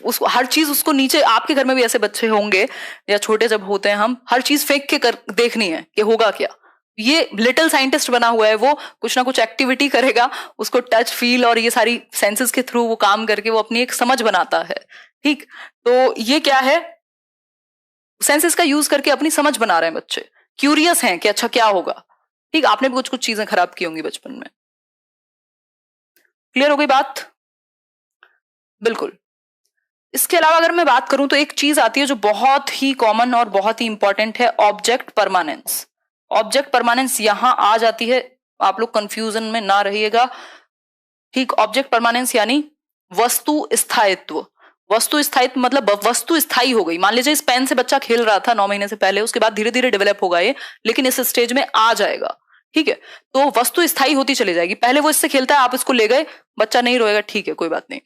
उसको हर चीज, उसको नीचे, आपके घर में भी ऐसे बच्चे होंगे या छोटे जब होते हैं हम, हर चीज फेंक के कर देखनी है कि होगा क्या। ये लिटिल साइंटिस्ट बना हुआ है, वो कुछ ना कुछ एक्टिविटी करेगा, उसको टच फील और ये सारी सेंसेस के थ्रू वो काम करके वो अपनी एक समझ बनाता है। ठीक, तो ये क्या है, सेंसेस का यूज करके अपनी समझ बना रहे हैं बच्चे, क्यूरियस हैं कि अच्छा क्या होगा। ठीक, आपने भी कुछ कुछ चीजें खराब की होंगी बचपन में। क्लियर हो गई बात। बिल्कुल। इसके अलावा अगर मैं बात करूं तो एक चीज आती है जो बहुत ही कॉमन और बहुत ही इंपॉर्टेंट है, ऑब्जेक्ट परमानेंस। ऑब्जेक्ट परमानेंस यहां आ जाती है, आप लोग कंफ्यूजन में ना रहिएगा। ठीक, ऑब्जेक्ट परमानेंस यानी वस्तु स्थायित्व। वस्तु स्थायित्व मतलब वस्तु स्थायी हो गई। मान लीजिए इस पेन से बच्चा खेल रहा था 9 महीने से पहले, उसके बाद धीरे धीरे डेवलप होगा ये, लेकिन इस स्टेज में आ जाएगा। ठीक है, तो वस्तु स्थायी होती चली जाएगी। पहले वो इससे खेलता है, आप इसको ले गए, बच्चा नहीं रोएगा, ठीक है कोई बात नहीं।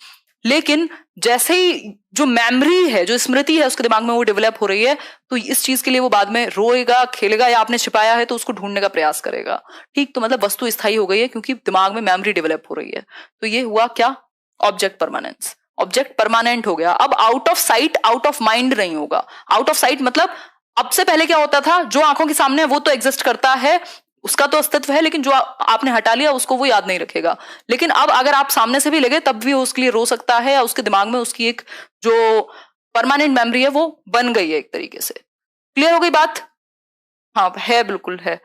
लेकिन जैसे ही जो मेमोरी है, जो स्मृति है उसके दिमाग में, वो डेवलप हो रही है, तो इस चीज के लिए वो बाद में रोएगा, खेलेगा, या आपने छिपाया है तो उसको ढूंढने का प्रयास करेगा। ठीक, तो मतलब वस्तु स्थायी हो गई है क्योंकि दिमाग में मेमोरी डेवलप हो रही है। तो ये हुआ क्या, ऑब्जेक्ट परमानेंस। ऑब्जेक्ट परमानेंट हो गया। अब out of sight out of mind नहीं होगा। आउट ऑफ साइट मतलब अब से पहले क्या होता था, जो आंखों के सामने है वो तो एग्जिस्ट करता है, उसका तो अस्तित्व है, लेकिन जो आपने हटा लिया उसको वो याद नहीं रखेगा। लेकिन अब अगर आप सामने से भी लगे तब भी वो उसके लिए रो सकता है, या उसके दिमाग में उसकी एक जो परमानेंट मेमोरी है वो बन गई है एक तरीके से। क्लियर हो गई बात? हाँ है, बिल्कुल है।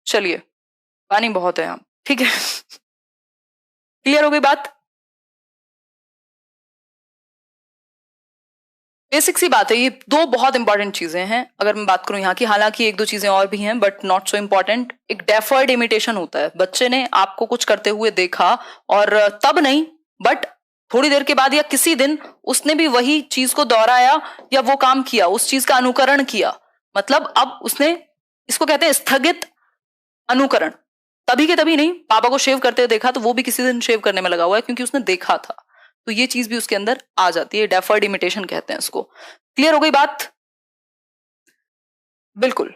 चलिए, पानी बहुत है यहाँ, ठीक है। क्लियर हो गई बात? बेसिक सी बात है, ये दो बहुत इंपॉर्टेंट चीजें हैं अगर मैं बात करूं यहाँ की। हालांकि एक दो चीजें और भी हैं बट नॉट सो इंपॉर्टेंट। एक डेफर्ड इमिटेशन होता है, बच्चे ने आपको कुछ करते हुए देखा और तब नहीं बट थोड़ी देर के बाद या किसी दिन उसने भी वही चीज को दोहराया या वो काम किया, उस चीज का अनुकरण किया। मतलब अब उसने, इसको कहते हैं स्थगित अनुकरण। तभी के तभी नहीं, पापा को शेव करते हुए देखा तो वो भी किसी दिन शेव करने में लगा हुआ है क्योंकि उसने देखा था। तो ये चीज भी उसके अंदर आ जाती है, डेफर्ड इमिटेशन कहते हैं इसको। क्लियर हो गई बात? बिल्कुल।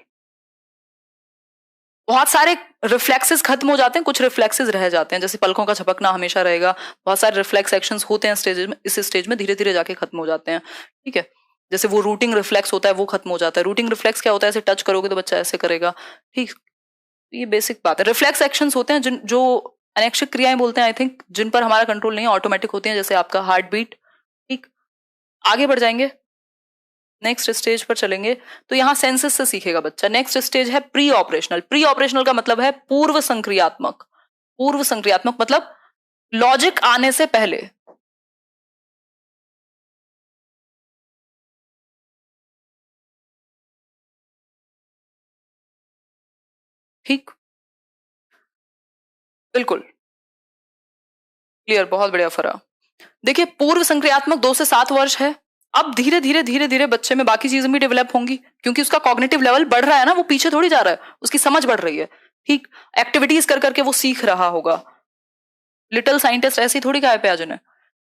बहुत सारे रिफ्लेक्सेस खत्म हो जाते हैं, कुछ रिफ्लेक्सेस रह जाते हैं, जैसे पलकों का झपकना हमेशा रहेगा। बहुत सारे रिफ्लेक्स एक्शंस होते हैं स्टेज में, इस स्टेज में धीरे धीरे जाके खत्म हो जाते हैं। ठीक है, जैसे वो रूटिंग रिफ्लेक्स होता है वो खत्म हो जाता है। रूटिंग रिफ्लेक्स क्या होता है, ऐसे टच करोगे तो बच्चा ऐसे करेगा। ठीक, ये बेसिक बात है। रिफ्लेक्स एक्शंस होते हैं जिन जो अनैच्छिक क्रियाएं बोलते हैं आई थिंक, जिन पर हमारा कंट्रोल नहीं है, ऑटोमेटिक होती हैं, जैसे आपका हार्ट बीट। ठीक, आगे बढ़ जाएंगे, नेक्स्ट स्टेज पर चलेंगे तो यहां सेंसस से सीखेगा बच्चा। नेक्स्ट स्टेज है प्री ऑपरेशनल। प्री ऑपरेशनल का मतलब है पूर्व संक्रियात्मक। पूर्व संक्रियात्मक मतलब लॉजिक आने से पहले। ठीक, बिल्कुल क्लियर, बहुत बढ़िया फरा। देखिए, पूर्व संक्रियात्मक 2 से 7 वर्ष है। अब धीरे धीरे धीरे धीरे बच्चे में बाकी चीजें भी डेवलप होंगी क्योंकि उसका कॉग्निटिव लेवल बढ़ रहा है ना, वो पीछे थोड़ी जा रहा है, उसकी समझ बढ़ रही है। ठीक, एक्टिविटीज कर करके वो सीख रहा होगा। लिटिल साइंटिस्ट ऐसी थोड़ी काय पे आज उन्हें।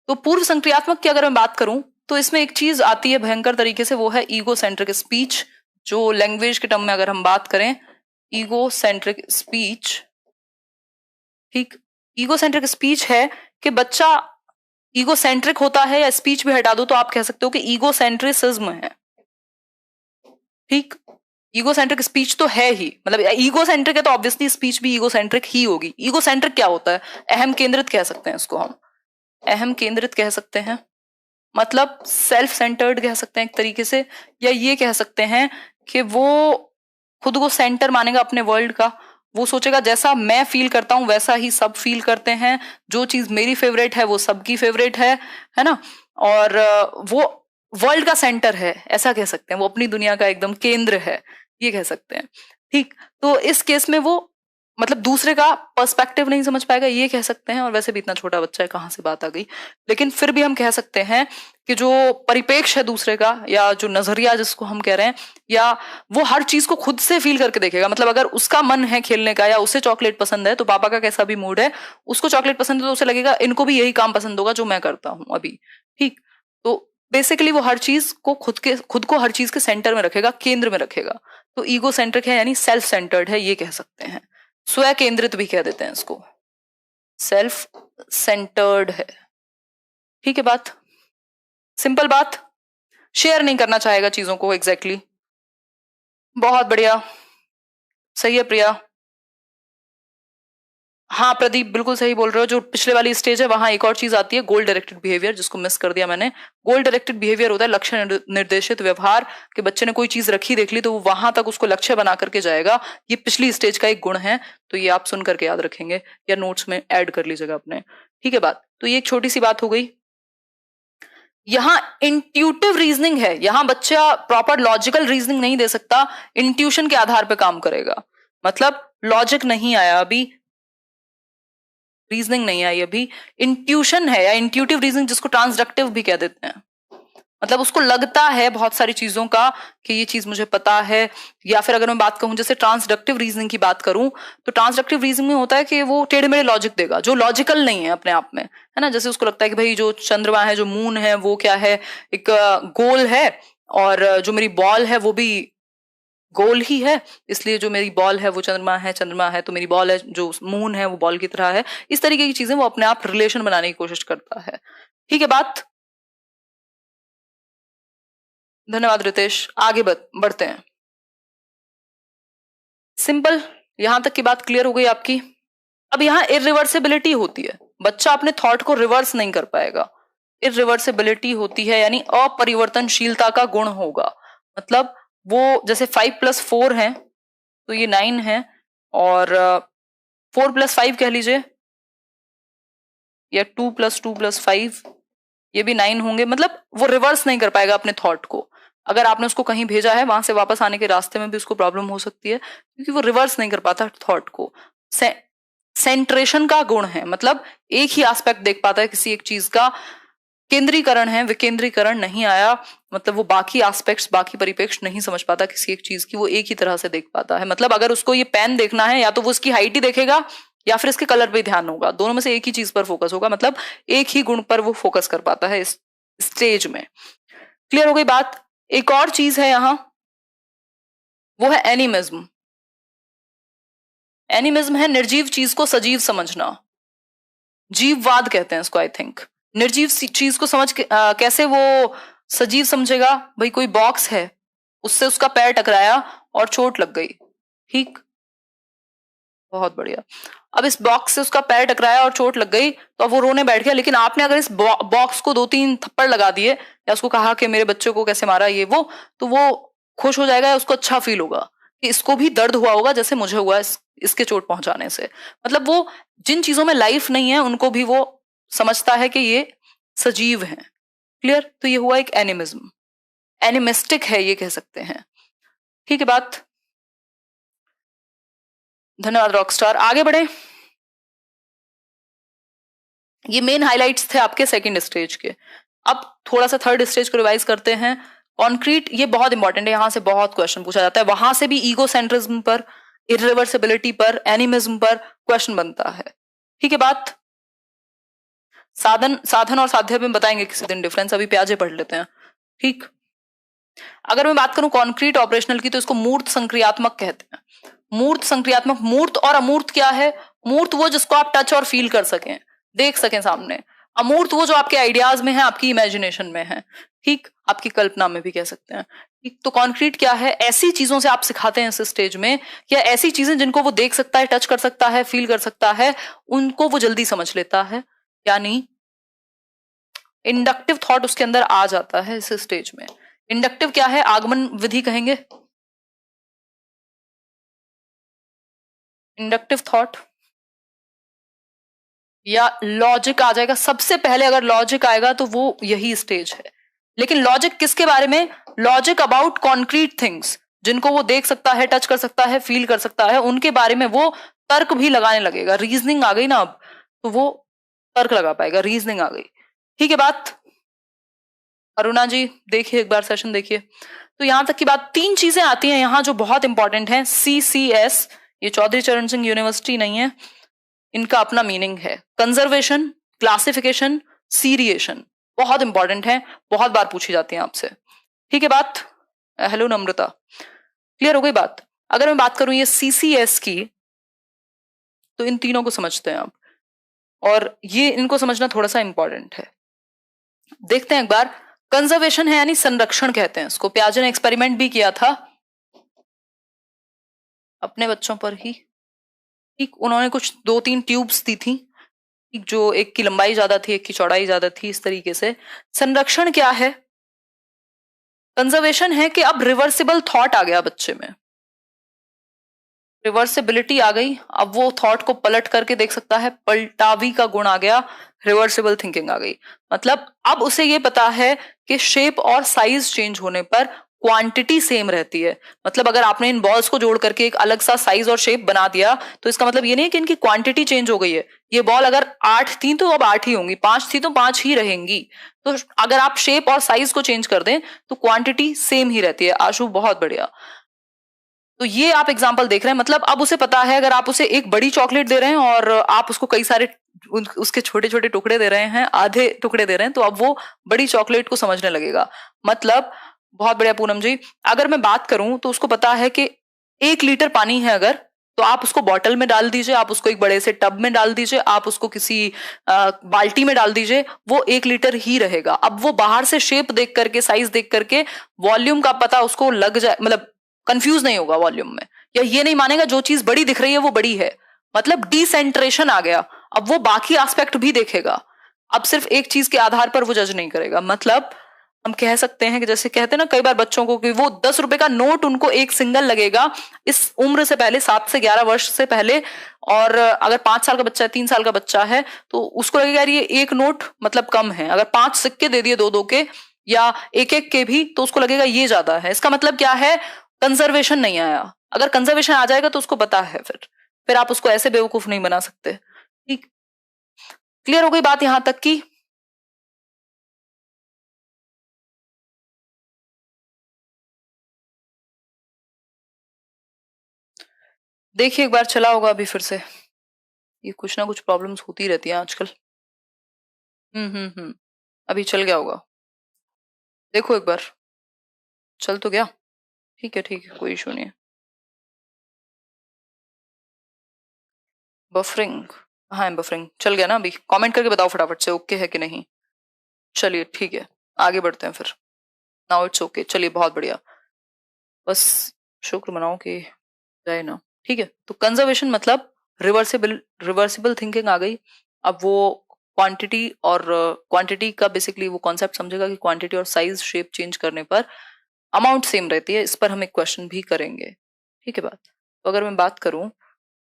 तो पूर्व संक्रियात्मक की अगर मैं बात करूं तो इसमें एक चीज आती है भयंकर तरीके से, वो है ईगो सेंट्रिक स्पीच। जो लैंग्वेज के टर्म में अगर हम बात करें, ईगो सेंट्रिक स्पीच। ठीक, ईगो सेंट्रिक स्पीच है कि बच्चा ईगो सेंट्रिक होता है, या स्पीच भी हटा दो तो आप कह सकते हो कि ईगो सेंट्रिसिज्म है। ठीक, ईगो सेंट्रिक स्पीच तो है ही, मतलब ईगो सेंट्रिक है तो ऑब्वियसली स्पीच भी ईगो सेंट्रिक ही होगी। ईगो सेंट्रिक क्या होता है, अहम केंद्रित कह सकते हैं इसको हम, अहम केंद्रित कह सकते हैं, मतलब सेल्फ सेंटर्ड कह सकते हैं एक तरीके से, या ये कह सकते हैं कि वो खुद को सेंटर मानेगा अपने वर्ल्ड का। वो सोचेगा जैसा मैं फील करता हूं वैसा ही सब फील करते हैं, जो चीज मेरी फेवरेट है वो सबकी फेवरेट है ना। और वो वर्ल्ड का सेंटर है, ऐसा कह सकते हैं, वो अपनी दुनिया का एकदम केंद्र है, ये कह सकते हैं। ठीक, तो इस केस में वो मतलब दूसरे का पर्सपेक्टिव नहीं समझ पाएगा, ये कह सकते हैं। और वैसे भी इतना छोटा बच्चा है, कहाँ से बात आ गई, लेकिन फिर भी हम कह सकते हैं कि जो परिपेक्ष है दूसरे का, या जो नजरिया जिसको हम कह रहे हैं, या वो हर चीज को खुद से फील करके देखेगा। मतलब अगर उसका मन है खेलने का, या उसे चॉकलेट पसंद है, तो पापा का कैसा भी मूड है, उसको चॉकलेट पसंद है तो उसे लगेगा इनको भी यही काम पसंद होगा जो मैं करता हूं अभी। ठीक, तो बेसिकली वो हर चीज को खुद को हर चीज के सेंटर में रखेगा, केंद्र में रखेगा। तो ईगो सेंट्रिक है यानी सेल्फ सेंटर्ड है, ये कह सकते हैं। स्व केंद्रित भी कह देते हैं इसको, सेल्फ सेंटर्ड है। ठीक है बात, सिंपल बात। शेयर नहीं करना चाहेगा चीजों को, एग्जैक्टली बहुत बढ़िया, सही है प्रिया। हाँ प्रदीप, बिल्कुल सही बोल रहे हो। जो पिछले वाली स्टेज है वहां एक और चीज आती है, गोल डायरेक्टेड बिहेवियर, जिसको मिस कर दिया मैंने। गोल डायरेक्टेड बिहेवियर होता है लक्ष्य निर्देशित व्यवहार, कि बच्चे ने कोई चीज रखी देख ली तो वो वहां तक उसको लक्ष्य बना करके जाएगा। ये पिछली स्टेज का एक गुण है, तो ये आप सुन करके याद रखेंगे या नोट्स में ऐड कर लीजिएगा अपने। ठीक है बात, तो ये एक छोटी सी बात हो गई। यहां इंट्यूटिव रीजनिंग है, यहां बच्चा प्रॉपर लॉजिकल रीजनिंग नहीं दे सकता, इंट्यूशन के आधार पर काम करेगा। मतलब लॉजिक नहीं आया अभी, रीजनिंग नहीं आई अभी, इंट्यूशन है या इंट्यूटिव रीजनिंग जिसको ट्रांसडक्टिव भी कह देते हैं। मतलब उसको लगता है बहुत सारी चीजों का कि ये चीज मुझे पता है। या फिर अगर मैं बात कहूं जैसे ट्रांसडक्टिव रीजनिंग की बात करूं, तो ट्रांसडक्टिव रीजनिंग में होता है कि वो टेढ़े मेढ़े लॉजिक देगा जो लॉजिकल नहीं है अपने आप में, है ना। जैसे उसको लगता है कि भाई जो चंद्रमा है, जो मून है, वो क्या है, एक गोल है, और जो मेरी बॉल है वो भी गोल ही है, इसलिए जो मेरी बॉल है वो चंद्रमा है, चंद्रमा है तो मेरी बॉल है, जो मून है वो बॉल की तरह है। इस तरीके की चीजें वो अपने आप रिलेशन बनाने की कोशिश करता है। ठीक है बात, धन्यवाद रितेश। आगे बढ़ते हैं। सिंपल, यहां तक की बात क्लियर हो गई आपकी। अब यहां इरिवर्सिबिलिटी होती है, बच्चा अपने थॉट को रिवर्स नहीं कर पाएगा। इरिवर्सिबिलिटी होती है यानी अपरिवर्तनशीलता का गुण होगा। मतलब वो जैसे 5+4 है तो ये 9 है, और 4+5 कह लीजिए, या 2+2+5 ये भी 9 होंगे। मतलब वो रिवर्स नहीं कर पाएगा अपने थॉट को। अगर आपने उसको कहीं भेजा है, वहां से वापस आने के रास्ते में भी उसको प्रॉब्लम हो सकती है, क्योंकि वो रिवर्स नहीं कर पाता थॉट को। सेंट्रेशन का गुण है, मतलब एक ही एस्पेक्ट देख पाता है किसी एक चीज का। केंद्रीकरण है, विकेंद्रीकरण नहीं आया, मतलब वो बाकी एस्पेक्ट्स, बाकी परिप्रेक्ष्य नहीं समझ पाता किसी एक चीज की, वो एक ही तरह से देख पाता है। मतलब अगर उसको ये पेन देखना है, या तो वो उसकी हाइट ही देखेगा या फिर इसके कलर पे ध्यान होगा, दोनों में से एक ही चीज पर फोकस होगा। मतलब एक ही गुण पर वो फोकस कर पाता है इस स्टेज में। क्लियर हो गई बात। एक और चीज है यहां, वो है एनिमिज्म। एनिमिज्म है निर्जीव चीज को सजीव समझना, जीववाद कहते हैं इसको आई थिंक। निर्जीव चीज को समझ के कैसे वो सजीव समझेगा। भाई कोई बॉक्स है, उससे उसका पैर टकराया और चोट लग गई, ठीक, बहुत बढ़िया। अब इस बॉक्स से उसका पैर टकराया और चोट लग गई तो अब वो रोने बैठ गया, लेकिन आपने अगर इस बॉक्स को 2-3 थप्पड़ लगा दिए या उसको कहा कि मेरे बच्चे को कैसे मारा ये वो, तो वो खुश हो जाएगा, उसको अच्छा फील होगा कि इसको भी दर्द हुआ होगा जैसे मुझे हुआ इसके चोट पहुंचाने से। मतलब वो जिन चीजों में लाइफ नहीं है उनको भी वो समझता है कि ये सजीव है। क्लियर। तो ये हुआ एक एनिमिज्म, एनिमिस्टिक है ये कह सकते हैं। ठीक है बात, धन्यवाद रॉकस्टार। आगे बढ़े। ये मेन हाइलाइट्स थे आपके सेकंड स्टेज के। अब थोड़ा सा थर्ड स्टेज को रिवाइज करते हैं। कॉन्क्रीट, ये बहुत इंपॉर्टेंट है, यहां से बहुत क्वेश्चन पूछा जाता है, वहां से भी ईगो सेंट्रिज्म पर, इरिवर्सिबिलिटी पर, एनिमिज्म पर क्वेश्चन बनता है। ठीक है बात। साधन और साध्य में बताएंगे किसी दिन डिफरेंस, अभी प्याजे पढ़ लेते हैं। ठीक। अगर मैं बात करूं कॉन्क्रीट ऑपरेशनल की, तो इसको मूर्त संक्रियात्मक कहते हैं। मूर्त संक्रियात्मक, मूर्त और अमूर्त क्या है। मूर्त वो जिसको आप टच और फील कर सकें, देख सकें सामने। अमूर्त वो जो आपके आइडियाज में है, आपकी इमेजिनेशन में है, ठीक, आपकी कल्पना में भी कह सकते हैं। ठीक। तो कॉन्क्रीट क्या है, ऐसी चीजों से आप सिखाते हैं इस स्टेज में, या ऐसी चीजें जिनको वो देख सकता है, टच कर सकता है, फील कर सकता है, उनको वो जल्दी समझ लेता है, यानी इंडक्टिव थॉट उसके अंदर आ जाता है इस स्टेज में। इंडक्टिव क्या है, आगमन विधि कहेंगे, इंडक्टिव थॉट, या लॉजिक आ जाएगा सबसे पहले। अगर लॉजिक आएगा तो वो यही स्टेज है। लेकिन लॉजिक किसके बारे में, लॉजिक अबाउट कॉन्क्रीट थिंग्स, जिनको वो देख सकता है, टच कर सकता है, फील कर सकता है, उनके बारे में वो तर्क भी लगाने लगेगा। रीजनिंग आ गई ना अब, तो वो तर्क लगा पाएगा, रीजनिंग आ गई। ठीक है बात। अरुणा जी देखिए, एक बार सेशन देखिए। तो यहां तक की बात, 3 चीजें आती हैं यहां जो बहुत इंपॉर्टेंट हैं। CCS, ये चौधरी चरण सिंह यूनिवर्सिटी नहीं है, इनका अपना मीनिंग है। कंजर्वेशन, क्लासिफिकेशन, सीरिएशन, बहुत इंपॉर्टेंट है, बहुत बार पूछी जाती है आपसे। ठीक है बात। हेलो नम्रता, क्लियर हो गई बात। अगर मैं बात करूं ये CCS की, तो इन तीनों को समझते हैं आप, और ये इनको समझना थोड़ा सा इंपॉर्टेंट है। देखते हैं एक बार। कंजर्वेशन है यानी संरक्षण कहते हैं इसको। प्याजे ने एक्सपेरिमेंट भी किया था अपने बच्चों पर ही। ठीक, उन्होंने कुछ 2-3 ट्यूब्स दी थी, जो एक की लंबाई ज्यादा थी, एक की चौड़ाई ज्यादा थी, इस तरीके से। संरक्षण क्या है, कंजर्वेशन है कि अब रिवर्सिबल थॉट आ गया बच्चे में। रिवर्सिबिलिटी आ गई, अब वो थॉट को पलट करके देख सकता है, पलटावी का गुण आ गया, रिवर्सिबल थिंकिंग आ गई। मतलब अब उसे ये पता है कि शेप और साइज चेंज होने पर क्वांटिटी सेम रहती है। मतलब अगर आपने इन बॉल्स को जोड़ करके एक अलग सा साइज और शेप बना दिया तो इसका मतलब ये नहीं कि इनकी क्वांटिटी चेंज हो गई है। ये बॉल अगर 8 थी तो अब 8 ही होंगी, 5 थी तो 5 ही रहेंगी। तो अगर आप शेप और साइज को चेंज कर दें तो क्वांटिटी सेम ही रहती है। आशु बहुत बढ़िया। तो ये आप एग्जाम्पल देख रहे हैं। मतलब अब उसे पता है, अगर आप उसे एक बड़ी चॉकलेट दे रहे हैं और आप उसको कई सारे उसके छोटे छोटे टुकड़े दे रहे हैं, आधे टुकड़े दे रहे हैं, तो अब वो बड़ी चॉकलेट को समझने लगेगा। मतलब बहुत बढ़िया पूनम जी। अगर मैं बात करूं तो उसको पता है कि 1 लीटर पानी है अगर, तो आप उसको बॉटल में डाल दीजिए, आप उसको एक बड़े से टब में डाल दीजिए, आप उसको किसी बाल्टी में डाल दीजिए, वो 1 लीटर ही रहेगा। अब वो बाहर से शेप देख करके, साइज देख करके, वॉल्यूम का पता उसको लग जाए, मतलब कंफ्यूज नहीं होगा वॉल्यूम में, या ये नहीं मानेगा जो चीज बड़ी दिख रही है वो बड़ी है। मतलब डिसेंट्रेशन आ गया। अब वो बाकी एस्पेक्ट भी देखेगा। अब सिर्फ एक चीज के आधार पर वो जज नहीं करेगा। मतलब हम कह सकते हैं कि जैसे कहते हैं ना कई बार बच्चों को कि वो 10 रुपए का नोट उनको एक सिंगल लगेगा इस उम्र से पहले, 7 से 11 वर्ष से पहले। और अगर 5 साल का बच्चा है, 3 साल का बच्चा है, तो उसको लगेगा यार ये एक नोट मतलब कम है। अगर 5 सिक्के दे दिए 2-2 के या एक एक के भी, तो उसको लगेगा ये ज्यादा है। इसका मतलब क्या है? कंजर्वेशन नहीं आया। अगर कंजर्वेशन आ जाएगा तो उसको पता है, फिर आप उसको ऐसे बेवकूफ नहीं बना सकते। ठीक, क्लियर हो गई बात यहां तक की? देखिए एक बार चला होगा अभी फिर से। ये कुछ ना कुछ प्रॉब्लम्स होती रहती हैं आजकल। हम्म। अभी चल गया होगा। देखो एक बार। चल तो गया। ठीक है, कोई इशू नहीं है। बफरिंग। हाँ बफरिंग चल गया ना अभी। कमेंट करके बताओ फटाफट से ओके है कि नहीं। चलिए ठीक है, आगे बढ़ते हैं फिर। Now it's okay. चलिए बहुत बढ़िया। बस शुक्र मनाओ कि जाए ना। ठीक है, तो कंजर्वेशन मतलब रिवर्सिबल, रिवर्सिबल थिंकिंग आ गई। अब वो क्वांटिटी और क्वांटिटी का बेसिकली वो कॉन्सेप्ट समझेगा कि क्वांटिटी और साइज शेप चेंज करने पर अमाउंट सेम रहती है। इस पर हम एक क्वेश्चन भी करेंगे। ठीक है बात। तो अगर मैं बात करूं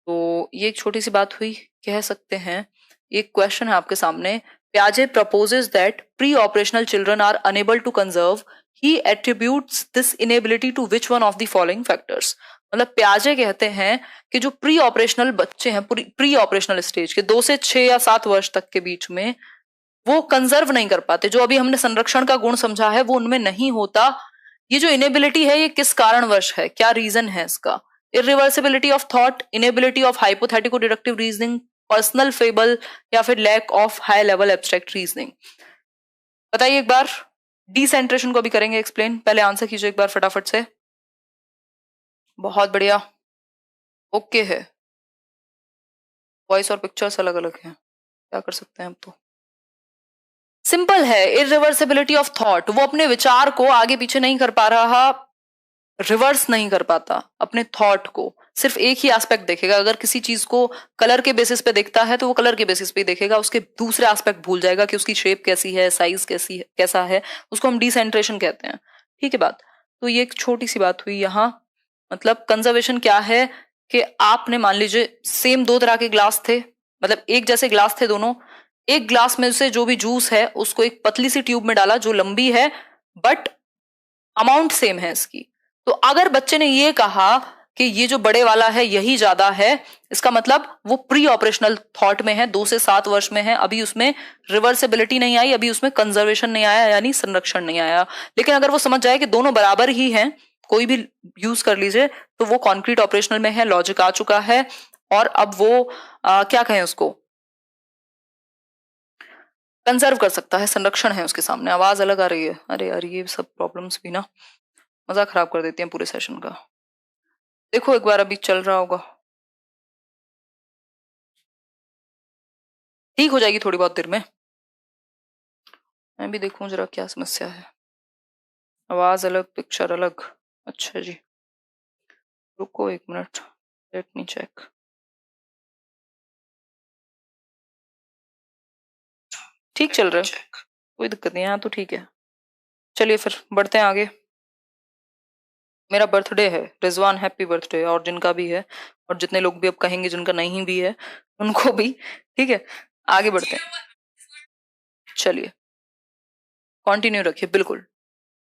तो ये एक छोटी सी बात हुई, कह सकते हैं। एक क्वेश्चन है आपके सामने। प्याजे proposes that pre-operational children are unable to conserve. He attributes this inability to which one of the following factors? मतलब प्याजे कहते हैं कि जो प्री ऑपरेशनल बच्चे हैं, प्री ऑपरेशनल स्टेज के 2 से 6 या 7 वर्ष तक के बीच में, वो कंजर्व नहीं कर पाते। जो अभी हमने संरक्षण का गुण समझा है वो उनमें नहीं होता। ये जो इनेबिलिटी है ये किस कारणवश है, क्या रीजन है इसका? Irreversibility of thought, inability of hypothetico deductive reasoning, personal fable, या फिर lack of high level abstract reasoning? बताइए एक बार। डिसेंट्रेशन को भी करेंगे एक्सप्लेन, पहले आंसर कीजिए एक बार फटाफट से। बहुत बढ़िया। ओके है। वॉइस और पिक्चर्स अलग अलग हैं, क्या कर सकते हैं हम तो। सिंपल है, इरिवर्सिबिलिटी ऑफ थॉट। वो अपने विचार को आगे पीछे नहीं कर पा रहा, रिवर्स नहीं कर पाता अपने थॉट को। सिर्फ एक ही एस्पेक्ट देखेगा। अगर किसी चीज को कलर के बेसिस पे देखता है तो वो कलर के बेसिस पे ही देखेगा, उसके दूसरे एस्पेक्ट भूल जाएगा कि उसकी शेप कैसी है, साइज कैसी है, कैसा है। उसको हम डिसेंट्रेशन कहते हैं। ठीक है बात। तो ये एक छोटी सी बात हुई यहाँ। मतलब कंजर्वेशन क्या है कि आपने मान लीजिए सेम 2 तरह के ग्लास थे, मतलब एक जैसे ग्लास थे दोनों। एक ग्लास में से जो भी जूस है उसको एक पतली सी ट्यूब में डाला जो लंबी है, बट अमाउंट सेम है इसकी। तो अगर बच्चे ने ये कहा कि ये जो बड़े वाला है यही ज्यादा है, इसका मतलब वो प्री ऑपरेशनल थॉट में है, 2 से 7 वर्ष में है, अभी उसमें रिवर्सिबिलिटी नहीं आई, अभी उसमें कंजर्वेशन नहीं आया, यानी संरक्षण नहीं आया। लेकिन अगर वो समझ जाए कि दोनों बराबर ही हैं, कोई भी यूज कर लीजिए, तो वो कॉन्क्रीट ऑपरेशनल में है, लॉजिक आ चुका है। और अब वो क्या कहें उसको, कंजर्व कर सकता है, संरक्षण है उसके सामने। आवाज अलग आ रही है, अरे यार ये सब प्रॉब्लम्स भी ना मजा खराब कर देती हैं पूरे सेशन का। देखो एक बार अभी चल रहा होगा, ठीक हो जाएगी थोड़ी बहुत देर में। मैं भी देखूं जरा क्या समस्या है। आवाज अलग, पिक्चर अलग। अच्छा जी, रुको 1 मिनट, लेट मी चेक। ठीक चल रहा है, कोई दिक्कत नहीं है, यहाँ तो ठीक है। चलिए फिर बढ़ते हैं आगे। मेरा बर्थडे है रिजवान, हैप्पी बर्थडे, और जिनका भी है और जितने लोग भी अब कहेंगे जिनका नहीं भी है उनको भी। ठीक है, आगे बढ़ते हैं, चलिए कंटिन्यू रखिए बिल्कुल।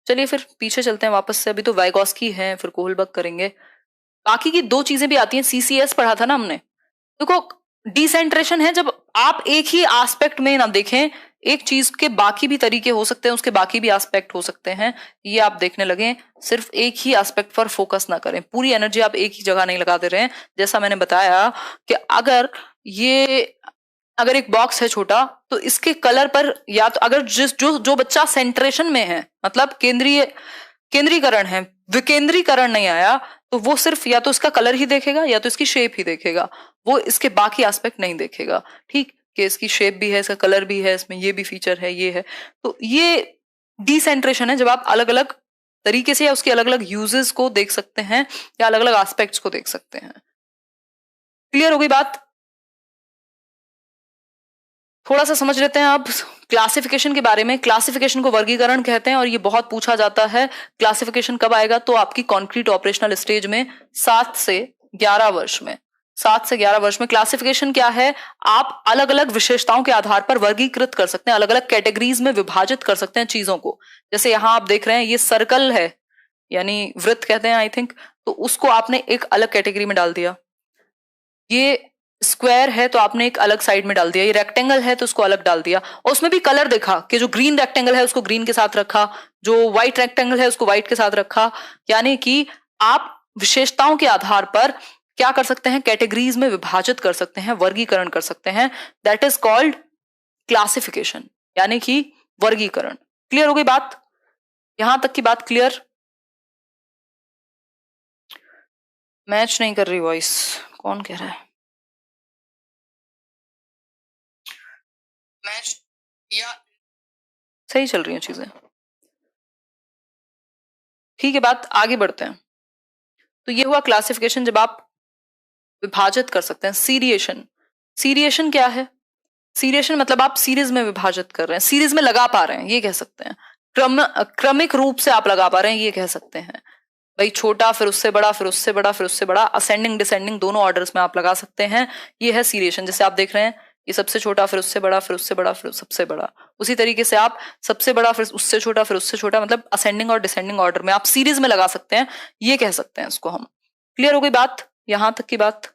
चलिए फिर पीछे चलते हैं वापस से, अभी तो वाइगॉस्की है, फिर कोहलबर्ग करेंगे। बाकी की दो चीजें भी आती हैं, सीसीएस पढ़ा था ना हमने। देखो, डिसेंट्रेशन है जब आप एक ही एस्पेक्ट में ना देखें, एक चीज के बाकी भी तरीके हो सकते हैं, उसके बाकी भी एस्पेक्ट हो सकते हैं, ये आप देखने लगे, सिर्फ एक ही एस्पेक्ट पर फोकस ना करें, पूरी एनर्जी आप एक ही जगह नहीं लगा दे रहे हैं। जैसा मैंने बताया कि अगर एक बॉक्स है छोटा, तो इसके कलर पर, या तो अगर जिस जो जो बच्चा सेंट्रेशन में है, मतलब केंद्रीकरण है, विकेंद्रीकरण नहीं आया, तो वो सिर्फ या तो इसका कलर ही देखेगा या तो इसकी शेप ही देखेगा, वो इसके बाकी एस्पेक्ट नहीं देखेगा। ठीक, कि इसकी शेप भी है, इसका कलर भी है, इसमें ये भी फीचर है, ये है। तो ये डिसेंट्रेशन है, जब आप अलग अलग तरीके से या उसके अलग अलग यूजेस को देख सकते हैं या अलग अलग एस्पेक्ट्स को देख सकते हैं। क्लियर हो गई बात? थोड़ा सा समझ लेते हैं अब क्लासिफिकेशन के बारे में। क्लासिफिकेशन को वर्गीकरण कहते हैं और ये बहुत पूछा जाता है। क्लासिफिकेशन कब आएगा? तो आपकी कॉन्क्रीट ऑपरेशनल स्टेज में 7 से 11 वर्ष में। 7 से 11 वर्ष में क्लासिफिकेशन क्या है? आप अलग अलग विशेषताओं के आधार पर वर्गीकृत कर सकते हैं, अलग अलग कैटेगरीज में विभाजित कर सकते हैं चीजों को। जैसे यहां आप देख रहे हैं, ये सर्कल है, यानी वृत्त कहते हैं आई थिंक, तो उसको आपने एक अलग कैटेगरी में डाल दिया। ये स्क्वायर है तो आपने एक अलग साइड में डाल दिया, ये रेक्टेंगल है तो उसको अलग डाल दिया, और उसमें भी कलर देखा कि जो ग्रीन रेक्टेंगल है उसको ग्रीन के साथ रखा, जो व्हाइट रेक्टेंगल है उसको व्हाइट के साथ रखा। यानी कि आप विशेषताओं के आधार पर क्या कर सकते हैं? कैटेगरीज में विभाजित कर सकते हैं, वर्गीकरण कर सकते हैं। दैट इज कॉल्ड क्लासिफिकेशन, यानी कि वर्गीकरण। क्लियर हो गई बात? यहां तक की बात क्लियर? मैच नहीं कर रही वॉइस, कौन कह रहा है? मैच या सही चल रही हैं चीजें? ठीक है, बात आगे बढ़ते हैं। तो ये हुआ क्लासिफिकेशन, जब आप विभाजित कर सकते हैं। सीरिएशन, सीरिएशन क्या है? सीरिएशन मतलब आप सीरीज में विभाजित कर रहे हैं, सीरीज में लगा पा रहे हैं, ये कह सकते हैं। क्रमिक रूप से आप लगा पा रहे हैं, ये कह सकते हैं। भाई छोटा, फिर उससे बड़ा, फिर उससे बड़ा, फिर उससे बड़ा, असेंडिंग डिसेंडिंग दोनों ऑर्डर्स में आप लगा सकते हैं। ये है सीरिएशन। जैसे आप देख रहे हैं, ये सबसे छोटा, फिर उससे बड़ा, फिर उससे बड़ा, फिर सबसे बड़ा। उसी तरीके से आप सबसे बड़ा, फिर उससे छोटा, फिर उससे छोटा, मतलब असेंडिंग और डिसेंडिंग ऑर्डर में आप सीरीज में लगा सकते हैं, ये कह सकते हैं इसको हम। क्लियर हो गई बात? यहां तक की बात?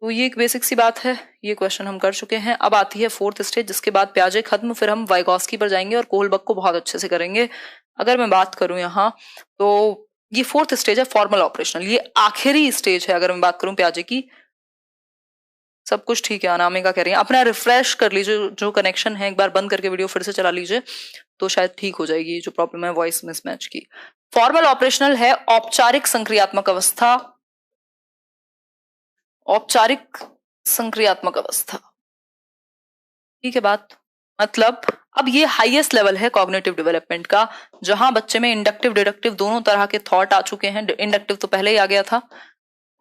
तो ये एक बेसिक सी बात है, ये क्वेश्चन हम कर चुके हैं। अब आती है फोर्थ स्टेज, जिसके बाद प्याजे खत्म, फिर हम वाइगॉस्की पर जाएंगे और कोहलबर्ग को बहुत अच्छे से करेंगे। अगर मैं बात करूं यहाँ, तो ये फोर्थ स्टेज है, फॉर्मल ऑपरेशनल, ये आखिरी स्टेज है। अगर मैं बात करूं प्याजे की, सब कुछ ठीक है, अनामिका कह रही है। अपना रिफ्रेश कर लीजिए जो कनेक्शन है, एक बार बंद करके वीडियो फिर से चला लीजिए, तो शायद ठीक हो जाएगी जो प्रॉब्लम है वॉइस मिसमैच की। फॉर्मल ऑपरेशनल है औपचारिक संक्रियात्मक अवस्था, औपचारिक संक्रियात्मक अवस्था। ठीक है बात? मतलब अब ये हाईएस्ट लेवल है कॉग्निटिव डेवलपमेंट का, जहां बच्चे में इंडक्टिव डिडक्टिव दोनों तरह के थॉट आ चुके हैं। इंडक्टिव तो पहले ही आ गया था।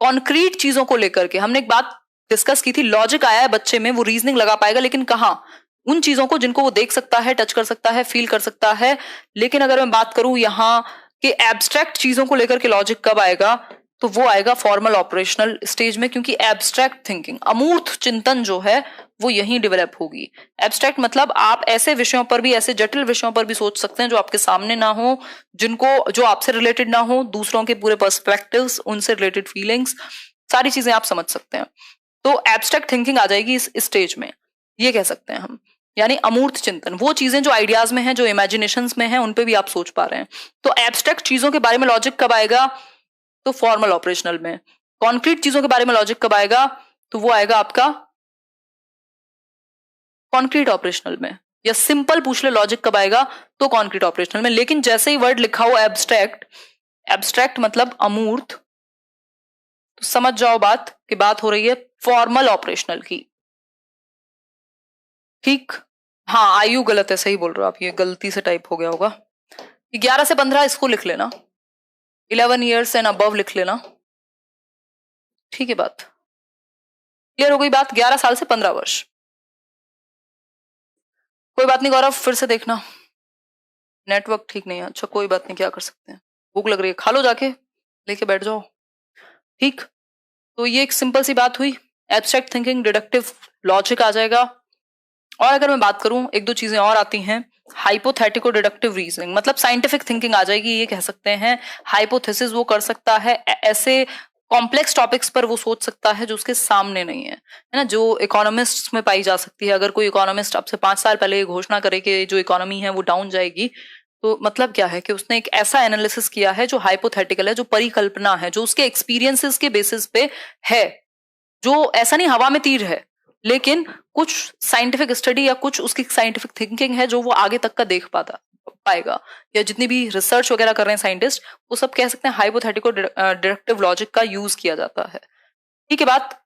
कॉन्क्रीट चीजों को लेकर के हमने एक बात डिस्कस की थी, लॉजिक आया है बच्चे में, वो रीजनिंग लगा पाएगा, लेकिन कहाँ? उन चीजों को जिनको वो देख सकता है, टच कर सकता है, फील कर सकता है। लेकिन अगर मैं बात करूं यहाँ के एब्स्ट्रैक्ट चीजों को लेकर के लॉजिक कब आएगा, तो वो आएगा फॉर्मल ऑपरेशनल स्टेज में, क्योंकि एब्स्ट्रैक्ट थिंकिंग, अमूर्त चिंतन जो है वो यहीं डेवलप होगी। एब्स्ट्रैक्ट मतलब आप ऐसे विषयों पर भी, ऐसे जटिल विषयों पर भी सोच सकते हैं जो आपके सामने ना हो, जो आपसे रिलेटेड ना हो, दूसरों के पूरे पर्सपेक्टिव्स, उनसे रिलेटेड फीलिंग्स, सारी चीजें आप समझ सकते हैं। तो एब्स्ट्रैक्ट थिंकिंग आ जाएगी इस स्टेज में, ये कह सकते हैं हम। यानी अमूर्त चिंतन, वो चीजें जो आइडियाज में हैं, जो इमेजिनेशंस में हैं, उन पे भी आप सोच पा रहे हैं। तो एब्स्ट्रैक्ट चीजों के बारे में लॉजिक कब आएगा? तो फॉर्मल ऑपरेशनल में। कॉन्क्रीट चीजों के बारे में लॉजिक कब आएगा? तो वो आएगा आपका कॉन्क्रीट ऑपरेशनल में। या सिंपल पूछ ले लॉजिक कब आएगा, तो कॉन्क्रीट ऑपरेशनल में। लेकिन जैसे ही वर्ड लिखा हो एब्स्ट्रैक्ट, एब्स्ट्रैक्ट मतलब अमूर्त, तो समझ जाओ बात कि बात हो रही है फॉर्मल ऑपरेशनल की। ठीक? हाँ, आयु गलत है, सही बोल रहे हो आप, ये गलती से टाइप हो गया होगा। 11 से 15 इसको लिख लेना, 11 ईयर्स एंड अबव लिख लेना। ठीक है बात? क्लियर हो गई बात? 11 साल से 15 वर्ष। कोई बात नहीं गौरव, फिर से देखना, नेटवर्क ठीक नहीं है। अच्छा कोई बात नहीं, क्या कर सकते हैं। भूख लग रही है, खा लो जाके, लेके बैठ जाओ। ठीक, तो ये एक सिंपल सी बात हुई। एब्स्ट्रैक्ट थिंकिंग, डिडक्टिव लॉजिक आ जाएगा। और अगर मैं बात करूं, एक दो चीजें और आती हैं, हाइपोथेटिको डिडक्टिव रीजनिंग, मतलब साइंटिफिक थिंकिंग आ जाएगी, ये कह सकते हैं। हाइपोथेसिस वो कर सकता है, ऐसे कॉम्प्लेक्स टॉपिक्स पर वो सोच सकता है जो उसके सामने नहीं है ना, जो इकोनॉमिस्ट में पाई जा सकती है। अगर कोई इकोनॉमिस्ट आपसे 5 साल पहले ये घोषणा करे कि जो इकोनॉमी है वो डाउन जाएगी, तो मतलब क्या है कि उसने एक ऐसा एनालिसिस किया है जो हाइपोथेटिकल है, जो परिकल्पना है, जो उसके एक्सपीरियंसेस के बेसिस पे है, जो ऐसा नहीं हवा में तीर है, लेकिन कुछ साइंटिफिक स्टडी या कुछ उसकी साइंटिफिक थिंकिंग है जो वो आगे तक का देख पाएगा। या जितनी भी रिसर्च वगैरह कर रहे हैं साइंटिस्ट, वो सब कह सकते हैं हाइपोथेटिको डिडक्टिव लॉजिक का यूज किया जाता है। ठीक है बात